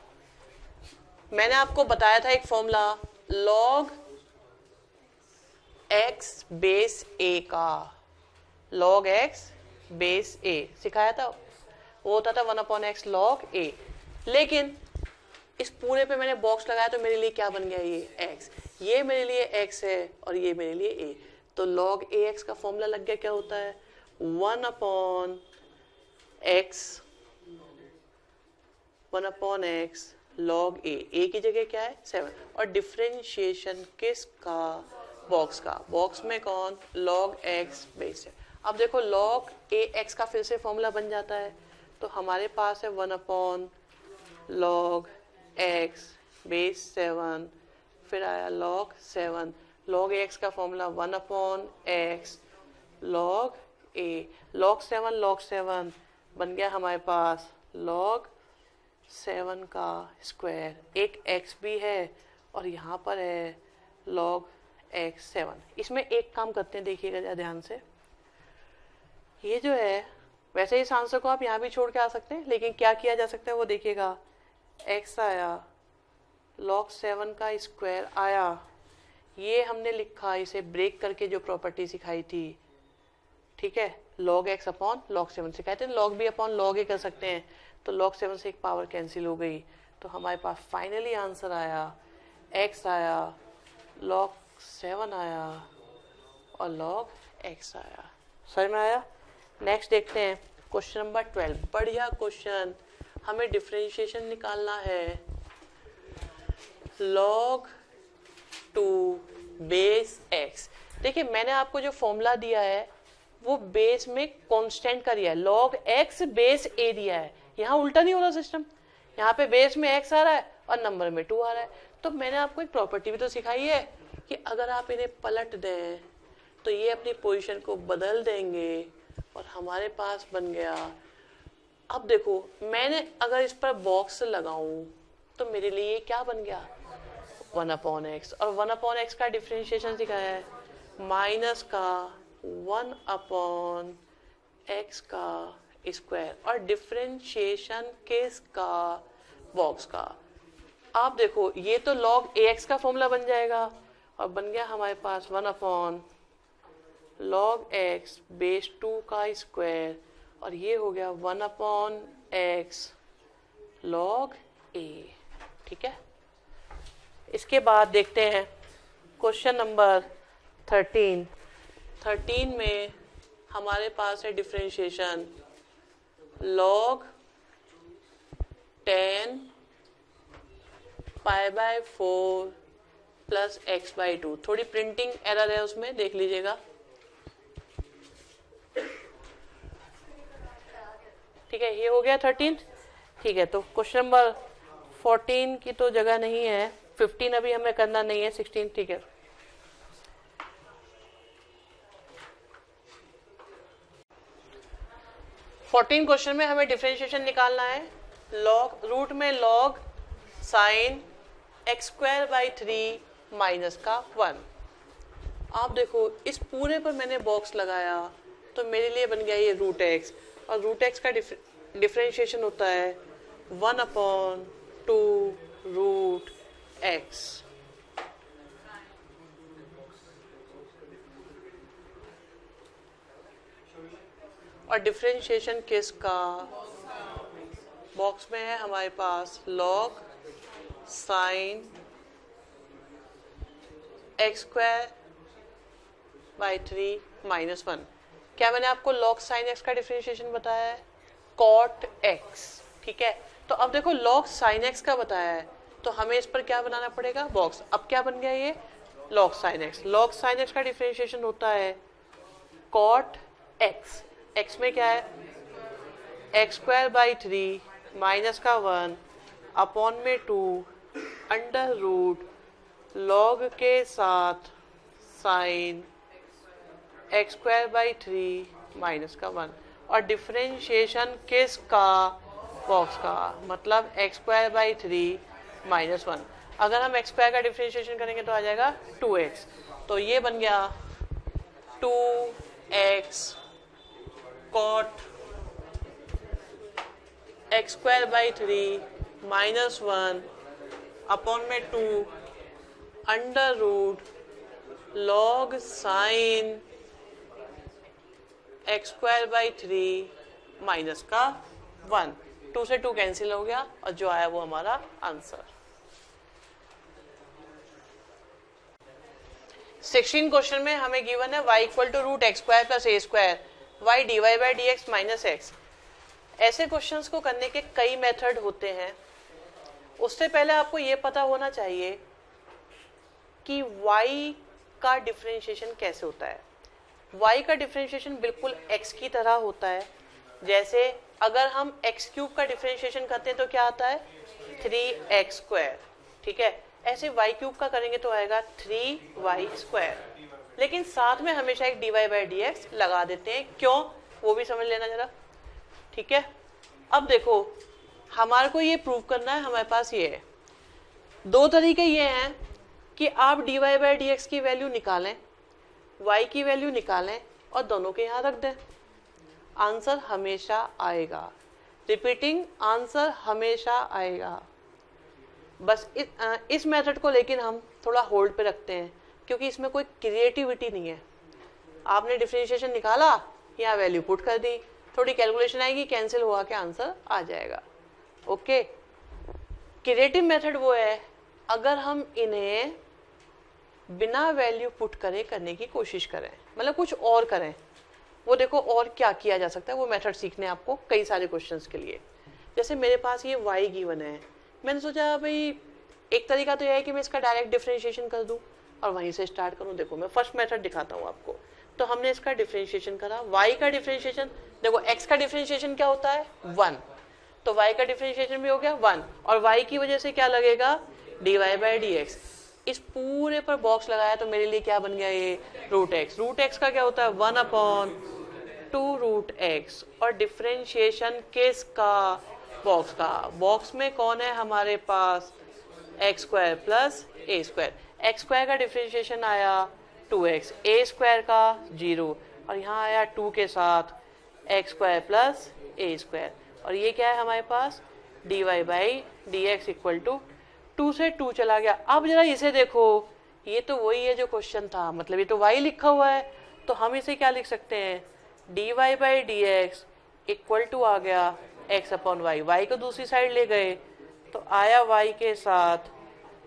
मैंने आपको बताया था एक formula log x base a का, log x बेस a सिखाया था, वो होता था 1/x log a। लेकिन इस पूरे पे मैंने बॉक्स लगाया तो मेरे लिए क्या बन गया? ये x, ये मेरे लिए x है और ये मेरे लिए a। तो log ax का फॉर्मूला लग गया, क्या होता है? 1/x log a की जगह क्या है? 7, और डिफरेंशिएशन किसका? बॉक्स का। बॉक्स में कौन? log x बेस है। अब देखो log ax का फिर से फॉर्मूला बन जाता है, तो हमारे पास है 1/log x बेस 7, फिर आया log 7। log x का formula 1/x log a, log 7 बन गया हमारे पास log 7 का स्क्वायर। एक x भी है और यहाँ पर है log x 7। इसमें एक काम करते हैं, देखिएगा ध्यान से। ये जो है, वैसे इस आंसर को आप यहाँ भी छोड़ के आ सकते हैं, लेकिन क्या किया जा सकता है वो देखिएगा। x आया, log 7 का स्क्वायर आया, ये हमने लिखा, इसे ब्रेक करके जो प्रॉपर्टी सिखाई थी। ठीक है, log x अपॉन log 7 सिखाए थे, log भी अपॉन log a कर सकते हैं। तो log 7 से एक पावर कैंसिल हो गई, तो हमारे पास फाइनली आंसर आया x आया, log 7 आया और log x आया। समझ में आया? नेक्स्ट देखते हैं क्वेश्चन नंबर 12। बढ़िया क्वेश्चन, हमें डिफरेंशिएशन निकालना है log 2 बेस x। देखिए मैंने आपको जो फॉर्मूला दिया है वो बेस में कांस्टेंट का दिया है, log x बेस a दिया है। यहाँ उल्टा नहीं हो रहा सिस्टम, यहाँ पे बेस में x आ रहा है और नंबर में 2 आ रहा है। तो मैंने आपको एक प्रॉपर्टी भी तो सिखाई है कि अगर आप इन्हें पलट दें तो ये अपनी पोजीशन को बदल देंगे और हमारे पास बन गया। अब देखो मैंने अगर इस पर बॉक्स लगाऊं तो मेरे लिए क्या बन गया? 1/x, और 1/x का डिफरेंशिएशन सिखाया है, माइनस का 1/x एक्स का स्क्वायर और डिफरेंशिएशन किसका, बॉक्स का। आप देखो ये तो log ax का फॉर्मूला बन जाएगा और बन गया हमारे पास 1 log x बेस 2 का स्क्वायर और ये हो गया 1/x log a। ठीक है, इसके बाद देखते हैं क्वेश्चन नंबर 13 में हमारे पास है डिफरेंशिएशन log 10 π/4 प्लस x/2। थोड़ी प्रिंटिंग एरर है उसमें, देख लीजिएगा। ठीक है, ये हो गया 13। ठीक है, तो क्वेश्चन नंबर 14 की तो जगह नहीं है, 15 अभी हमें करना नहीं है, 16 ठीक है। क्वेश्चन में हमें डिफरेंशिएशन निकालना है। लॉग रूट में लॉग साइन x²/3 माइनस का 1। आप देखो इस पूरे पर मैंने बॉक्स लगाया तो मेरे लिए बन गया ये √x और √x का डिफरेंशिएशन होता है 1/2√x। और डिफरेंशिएशन किसका, बॉक्स में है हमारे पास log साइन x²/3 माइनस 1। क्या मैंने आपको log साइन x का डिफरेंशिएशन बताया है, cot x। ठीक है, तो अब देखो log साइन x का बताया है तो हमें इस पर क्या बनाना पड़ेगा, बॉक्स। अब क्या बन गया ये log sine x। log sine x का डिफरेंशिएशन होता है cot x। x में क्या है x²/3 माइनस का 1 अपॉन में 2 अंडर रूट log के साथ साइन x²/3 माइनस का 1 और डिफरेंशिएशन किसका, बॉक्स का, मतलब x²/3 माइनस 1। अगर हम x² का डिफरेंशिएशन करेंगे तो आ जाएगा 2x। तो ये बन गया 2x cot x²/3 minus 1 upon में 2 under root log sine x²/3 minus का 1। 2 से 2 कैंसिल हो गया और जो आया वो हमारा आंसर। 16 क्वेश्चन में हमें गिवन है y = √x² + a² y dy/dx minus x। ऐसे क्वेश्चंस को करने के कई मेथड होते हैं। उससे पहले आपको ये पता होना चाहिए कि y का डिफरेंशिएशन कैसे होता है। y का डिफरेंशिएशन बिल्कुल x की तरह होता है। जैसे अगर हम x³ का डिफरेंशिएशन करते हैं तो क्या आता है 3x²। ठीक है, ऐसे y³ का करेंगे तो आएगा 3y²। लेकिन साथ में हमेशा एक dy/dx लगा देते हैं, क्यों वो भी समझ लेना जरा। ठीक है, अब देखो हमारे को ये प्रूव करना है, हमारे पास ये है दो तरीके ये हैं कि आप dy/dx की वैल्यू निकालें, y की वैल्यू निकालें और दोनों के यहाँ रख दें, आंसर हमेशा आएगा। रिपीटिंग, आंसर हमेशा आएगा। बस इस मेथड को लेकिन हम थोड़ा होल्ड पे रखते हैं क्योंकि इसमें कोई क्रिएटिविटी नहीं है। आपने डिफरेंशिएशन निकाला, यहाँ वैल्यू पुट कर दी, थोड़ी कैलकुलेशन आएगी, कैंसिल हुआ के आंसर आ जाएगा। ओके, क्रिएटिव मेथड वो है अगर हम इन्हें बिना वैल्यू पुट करे करने की कोशिश करें, मतलब कुछ और करें। वो देखो और क्या किया जा सकता है, वो मेथड सीखने आपको कई सारे क्वेश्चंस के लिए। जैसे मेरे पास ये y गिवन है, मैंने सोचा भाई एक तरीका तो यह है कि मैं इसका डायरेक्ट डिफरेंशिएशन कर दूं और वहीं से स्टार्ट करूं। देखो मैं फर्स्ट मेथड दिखाता हूं आपको। तो हमने इसका डिफरेंशिएशन करा, y का डिफरेंशिएशन, देखो x का डिफरेंशिएशन क्या होता है 1, तो y का डिफरेंशिएशन भी हो गया 1 और y की वजह से क्या लगेगा dy/dx। इस पूरे पर बॉक्स लगाया तो मेरे लिए क्या बन गया ये √x। √x का क्या होता है 1/2√x और डिफरेंशिएशन किसका, बॉक्स का। बॉक्स में कौन है हमारे पास x² + a²। x² का डिफरेंशिएशन आया 2x, a² का 0 और यहाँ आया 2 के साथ x square plus a square, और ये क्या है हमारे पास d y by d x equal to 2 से 2 चला गया। अब जरा इसे देखो, ये तो वही है जो क्वेश्चन था, मतलब ये तो y लिखा हुआ है, तो हम इसे क्या लिख सकते हैं, d y by d x equal to आ गया x अपॉन वाई, वाई को दूसरी साइड ले गए तो आया y के साथ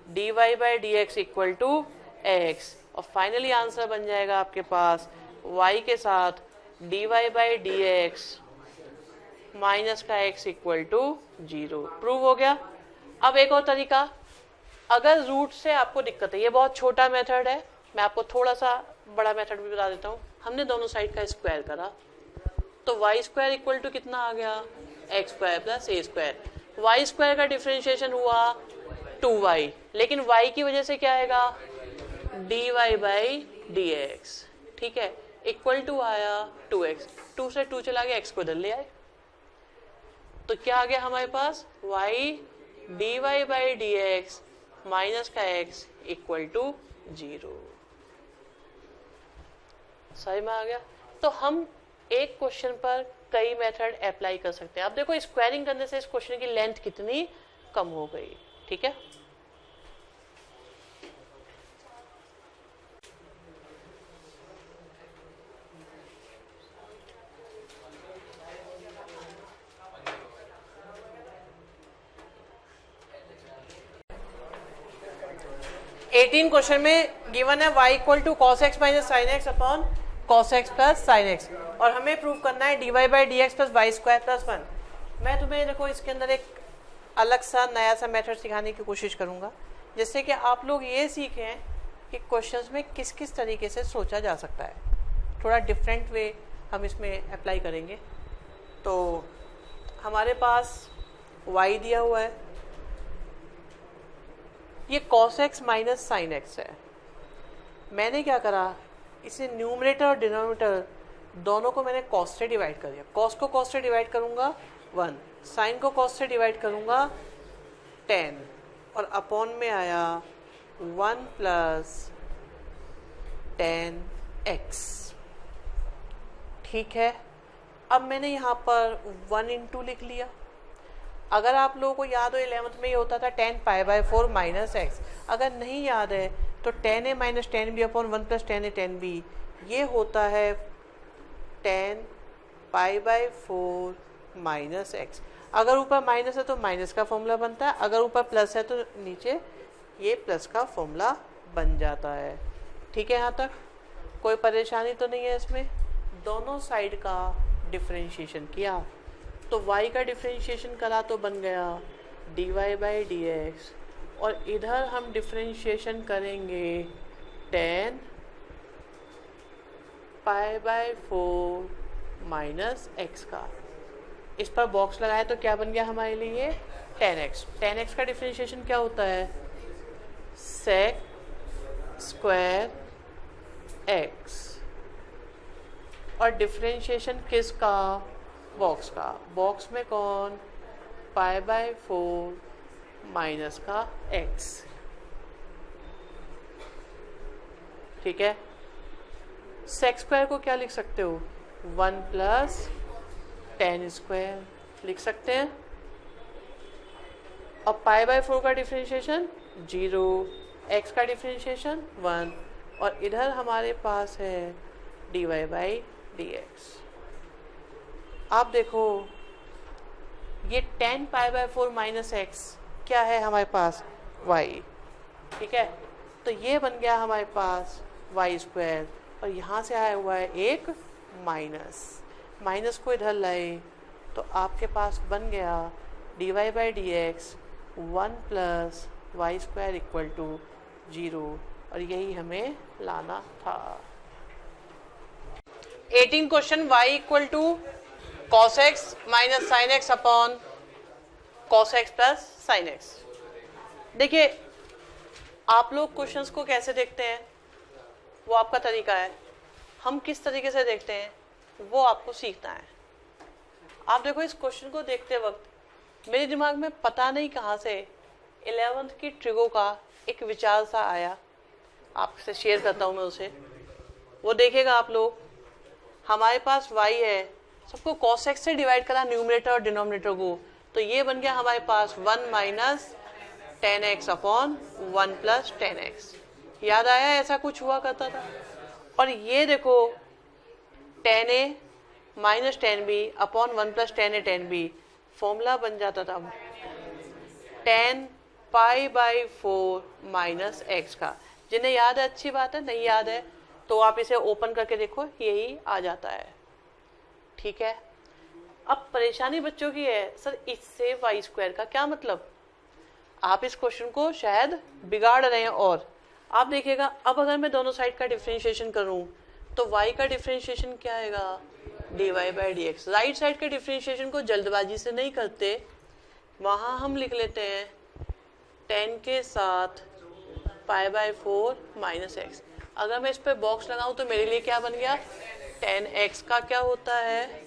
d y by d x equal to x, और फाइनली आंसर बन जाएगा आपके पास y के साथ d y by d x minus का x इक्वल टू 0। प्रूव हो गया। अब एक और तरीका, अगर रूट से आपको दिक्कत है, ये बहुत छोटा मेथड है, मैं आपको थोड़ा सा बड़ा मेथड भी बता देता हूँ। हमने दोनों साइड का स्क्वायर करा तो वाई स्क्वायर इक्वल टू कितना आ गया, x square plus a square. Y square का डिफरेंशिएशन हुआ 2y, लेकिन y की वजह से क्या आएगा, d y by d x, ठीक है, इक्वल टू आया 2x, 2 से 2 चला गया, x को इधर ले आए, तो क्या आ गया हमारे पास y d y by d x minus का x इक्वल टू 0। सही में आ गया। तो हम एक क्वेश्चन पर कई मेथड अप्लाई कर सकते हैं। अब देखो स्क्वायरिंग करने से इस क्वेश्चन की लेंथ कितनी कम हो गई, ठीक है। एटीन क्वेश्चन में गिवन है y equal to cos x minus sine x upon cos x plus sine x, और हमें प्रूव करना है d y by d x plus y square plus 1। मैं तुम्हें देखो इसके अंदर एक अलग सा नया सा मेथड सिखाने की कोशिश करूंगा, जिससे कि आप लोग ये सीखें कि क्वेश्चंस में किस किस तरीके से सोचा जा सकता है। थोड़ा डिफरेंट वे हम इसमें अप्लाई करेंगे। तो हमारे पास y दिया हुआ है, ये cos x minus sine x है। मैंने क्या करा, इसे न्यूमरेटर और डिनोमिनेटर दोनों को मैंने cos से डिवाइड कर दिया। cos को cos से डिवाइड करूंगा 1, साइन को cos से डिवाइड करूंगा 10, और अपॉन में आया 1 प्लस 10x, ठीक है। अब मैंने यहाँ पर 1 इंटू लिख लिया। अगर आप लोगों को याद हो 11th में ये होता था 10 पाई बाई 4 माइनस एक्स, अगर नहीं याद है तो 10a minus 10b upon 1 plus 10a 10b, ये होता है 10 पाई बाई 4 माइनस एक्स। अगर ऊपर माइनस है तो माइनस का फॉर्मूला बनता है, अगर ऊपर प्लस है तो नीचे ये प्लस का फॉर्मूला बन जाता है, ठीक है। यहाँ तक कोई परेशानी तो नहीं है इसमें। दोनों साइड का डिफरेंशिएशन किया तो y का डिफरेंशिएशन करा तो बन गया d y by d x, और इधर हम डिफरेंशिएशन करेंगे 10 पाई बाई 4 माइनस एक्स का। इस पर बॉक्स लगाए तो क्या बन गया हमारे लिए 10x। 10x का डिफरेंशिएशन क्या होता है, सेक स्क्वायर x, और डिफरेंशिएशन किसका, बॉक्स का। बॉक्स में कौन, पाई बाई 4 माइनस का x, ठीक है। सेक स्क्वायर को क्या लिख सकते हो, 1 प्लस 10 स्क्वायर लिख सकते हैं, और पाई बाई 4 का डिफरेंशिएशन 0, x का डिफरेंशिएशन 1, और इधर हमारे पास है d y by d x. आप देखो ये 10 पाई बाई 4 माइनस एक्स क्या है हमारे पास, y, ठीक है। तो ये बन गया हमारे पास वाई स्क्वायर, और यहाँ से आया हुआ है एक माइनस, माइनस को इधर लाए तो आपके पास बन गया d y by d x 1 plus y square equal to 0, और यही हमें लाना था। 18 question, y equal to cos x minus sine x upon cos x plus sine x. देखिए आप लोग क्वेश्चंस को कैसे देखते हैं वो आपका तरीका है, हम किस तरीके से देखते हैं वो आपको सीखना है। आप देखो इस क्वेश्चन को देखते वक्त मेरे दिमाग में पता नहीं कहाँ से 11th की ट्रिगो का एक विचार सा आया, आपसे शेयर करता हूँ मैं उसे। वो देखेगा आप लोग, हमारे पास y है सबको cos x से डिवाइड करा न्यूमरेटर और डिनोमिनेटर को, तो ये बन गया हमारे पास 1 minus 10x upon 1 plus 10x। याद आया ऐसा कुछ हुआ करता था। और ये देखो 10a minus 10b upon 1 plus 10a 10b, formula बन जाता था 10 पाई बाई 4 माइनस एक्स का। जिन्हें याद है अच्छी बात है, नहीं याद है तो आप इसे ओपन करके देखो, यही आ जाता है। ठीक है, अब परेशानी बच्चों की है सर इससे वाई स्क्वायर का क्या मतलब। आप इस क्वेश्चन को शायद बिगाड़ रहे हैं। और आप देखिएगा अब अगर मैं दोनों साइड का डिफरेंशिएशन करूं तो y का डिफरेंशिएशन क्या आएगा, dy by d x. Right side के डिफरेंशिएशन को जल्दबाजी से नहीं करते, वहां हम लिख लेते हैं 10 के साथ पाई बाई 4 माइनस एक्स। अगर मैं इस पे बॉक्स लगाऊं तो मेरे लिए क्या बन गया, 10x का क्या होता है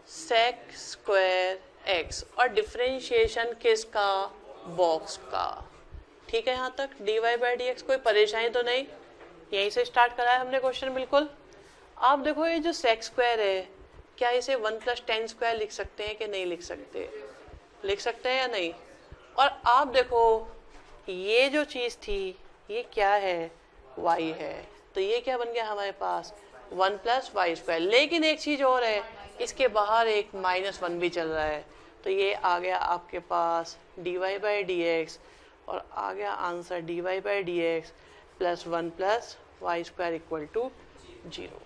सेक स्क्वायर x, और डिफरेंशिएशन किसका, बॉक्स का। ठीक है, यहाँ तक dy बाई डी एक्स कोई परेशानी तो नहीं, यहीं से स्टार्ट करा है हमने क्वेश्चन बिल्कुल। आप देखो ये जो सेक स्क्वायर है, क्या इसे 1 प्लस 10 स्क्वायर लिख सकते हैं कि नहीं लिख सकते, लिख सकते हैं या नहीं। और आप देखो ये जो चीज़ थी ये क्या है, y है, तो ये क्या बन गया हमारे पास 1 प्लस वाई स्क्वायर। लेकिन एक चीज़ और है, इसके बाहर एक -1 भी चल रहा है, तो ये आ गया आपके पास dy बाई डी एक्स, और आ गया answer dy by d x plus 1 plus y square equal to 0।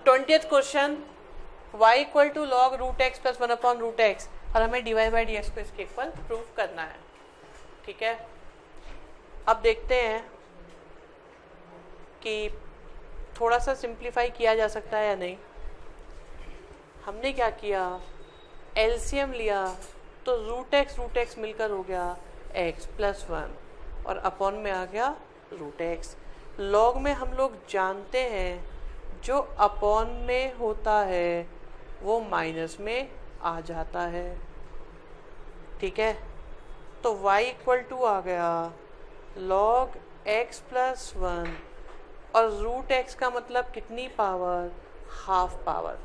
Twentieth question, y equal to log root x plus 1 upon root x, और हमें dy बाई डी एक्स को इसके equal prove करना है। ठीक है, अब देखते हैं कि थोड़ा सा सिंप्लीफाई किया जा सकता है या नहीं। हमने क्या किया, एलसीएम लिया तो रूट एक्स मिलकर हो गया x प्लस 1, और अपॉन में आ गया रूट एक्स। लॉग में हम लोग जानते हैं जो अपॉन में होता है वो माइनस में आ जाता है। ठीक है, तो y इक्वल टू आ गया log x प्लस 1, और रूट एक्स का मतलब कितनी पावर, हाफ पावर।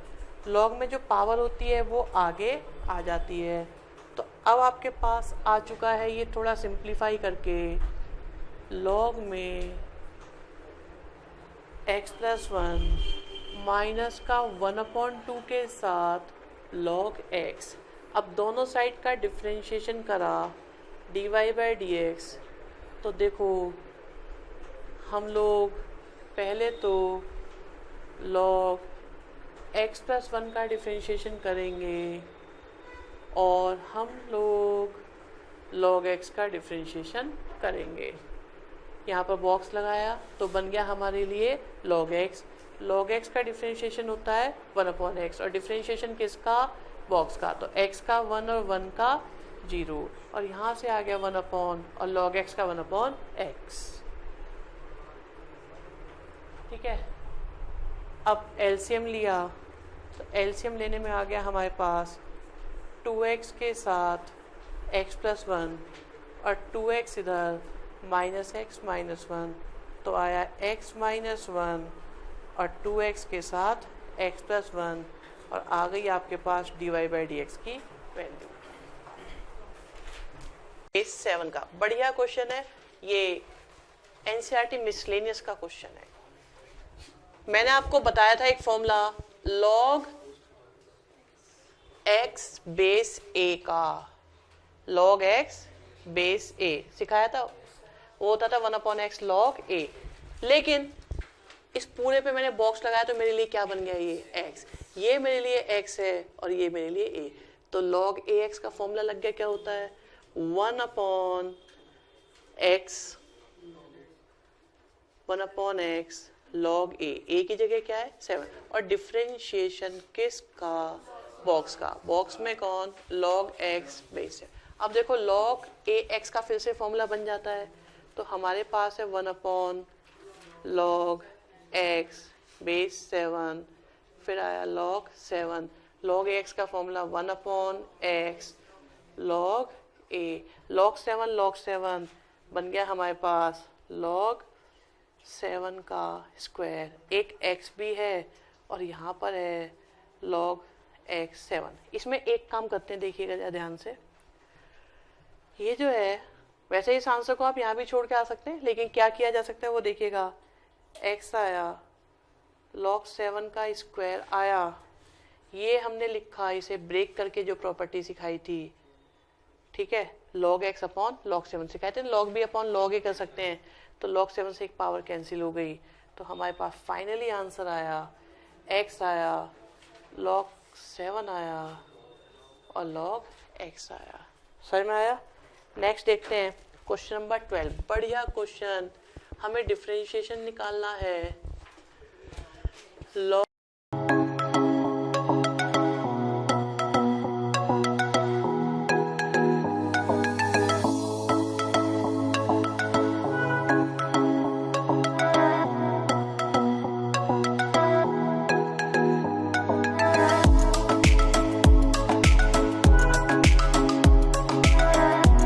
लॉग में जो पावर होती है वो आगे आ जाती है। तो अब आपके पास आ चुका है ये, थोड़ा सिंप्लीफाई करके लॉग में x प्लस 1 माइनस का 1/2 के साथ log x। अब दोनों साइड का डिफरेंशिएशन करा dy बाई डी एक्स, तो देखो हम लोग पहले तो log x प्लस 1 का डिफरेंशिएशन करेंगे, और हम लोग log x का डिफरेंशिएशन करेंगे। यहाँ पर बॉक्स लगाया तो बन गया हमारे लिए log x। log x का डिफरेंशिएशन होता है 1/x, और डिफरेंशिएशन किसका, बॉक्स का। तो x का 1 और 1 का 0, और यहाँ से आ गया 1 और log x का 1/x। ठीक है, अब एलसीएम लिया तो एलसीएम लेने में आ गया हमारे पास 2x के साथ x प्लस 1, और 2x इधर माइनस x माइनस 1, तो आया x माइनस 1 और 2x के साथ x प्लस 1, और आ गई आपके पास dy बाई डी एक्स की वैल्यू। केस 7 का बढ़िया क्वेश्चन है ये, एनसीईआरटी मिसलेनियस का क्वेश्चन है। मैंने आपको बताया था एक formula log x base a का, log x बेस a सिखाया था, वो होता था 1/x log a। लेकिन इस पूरे पे मैंने बॉक्स लगाया तो मेरे लिए क्या बन गया, ये x, ये मेरे लिए x है और ये मेरे लिए a, तो log ax का फॉर्मूला लग गया, क्या होता है 1/x log a की जगह क्या है 7, और डिफरेंशिएशन किसका, बॉक्स का। बॉक्स में कौन, log x बेस है। अब देखो log ax का फिर से फॉर्मूला बन जाता है, तो हमारे पास है 1/log x बेस 7, फिर आया log 7, log ax का formula 1/x log a, log 7 बन गया हमारे पास log 7 का स्क्वायर, एक x भी है और यहाँ पर है log x 7। इसमें एक काम करते हैं, देखिएगा जरा ध्यान से। ये जो है, वैसे इस आंसर को आप यहाँ भी छोड़ के आ सकते हैं, लेकिन क्या किया जा सकता है वो देखिएगा। x आया, log 7 का स्क्वायर आया, ये हमने लिखा इसे ब्रेक करके जो प्रॉपर्टी सिखाई थी, ठीक है, log x अपॉन log 7 से कहते हैं, log भी अपॉन log a कर सकते हैं, तो log 7 से एक पावर कैंसिल हो गई, तो हमारे पास फाइनली आंसर आया x आया, log 7 आया और log x आया। समझ में आया? नेक्स्ट देखते हैं क्वेश्चन नंबर 12। बढ़िया क्वेश्चन, हमें डिफरेंशिएशन निकालना है। log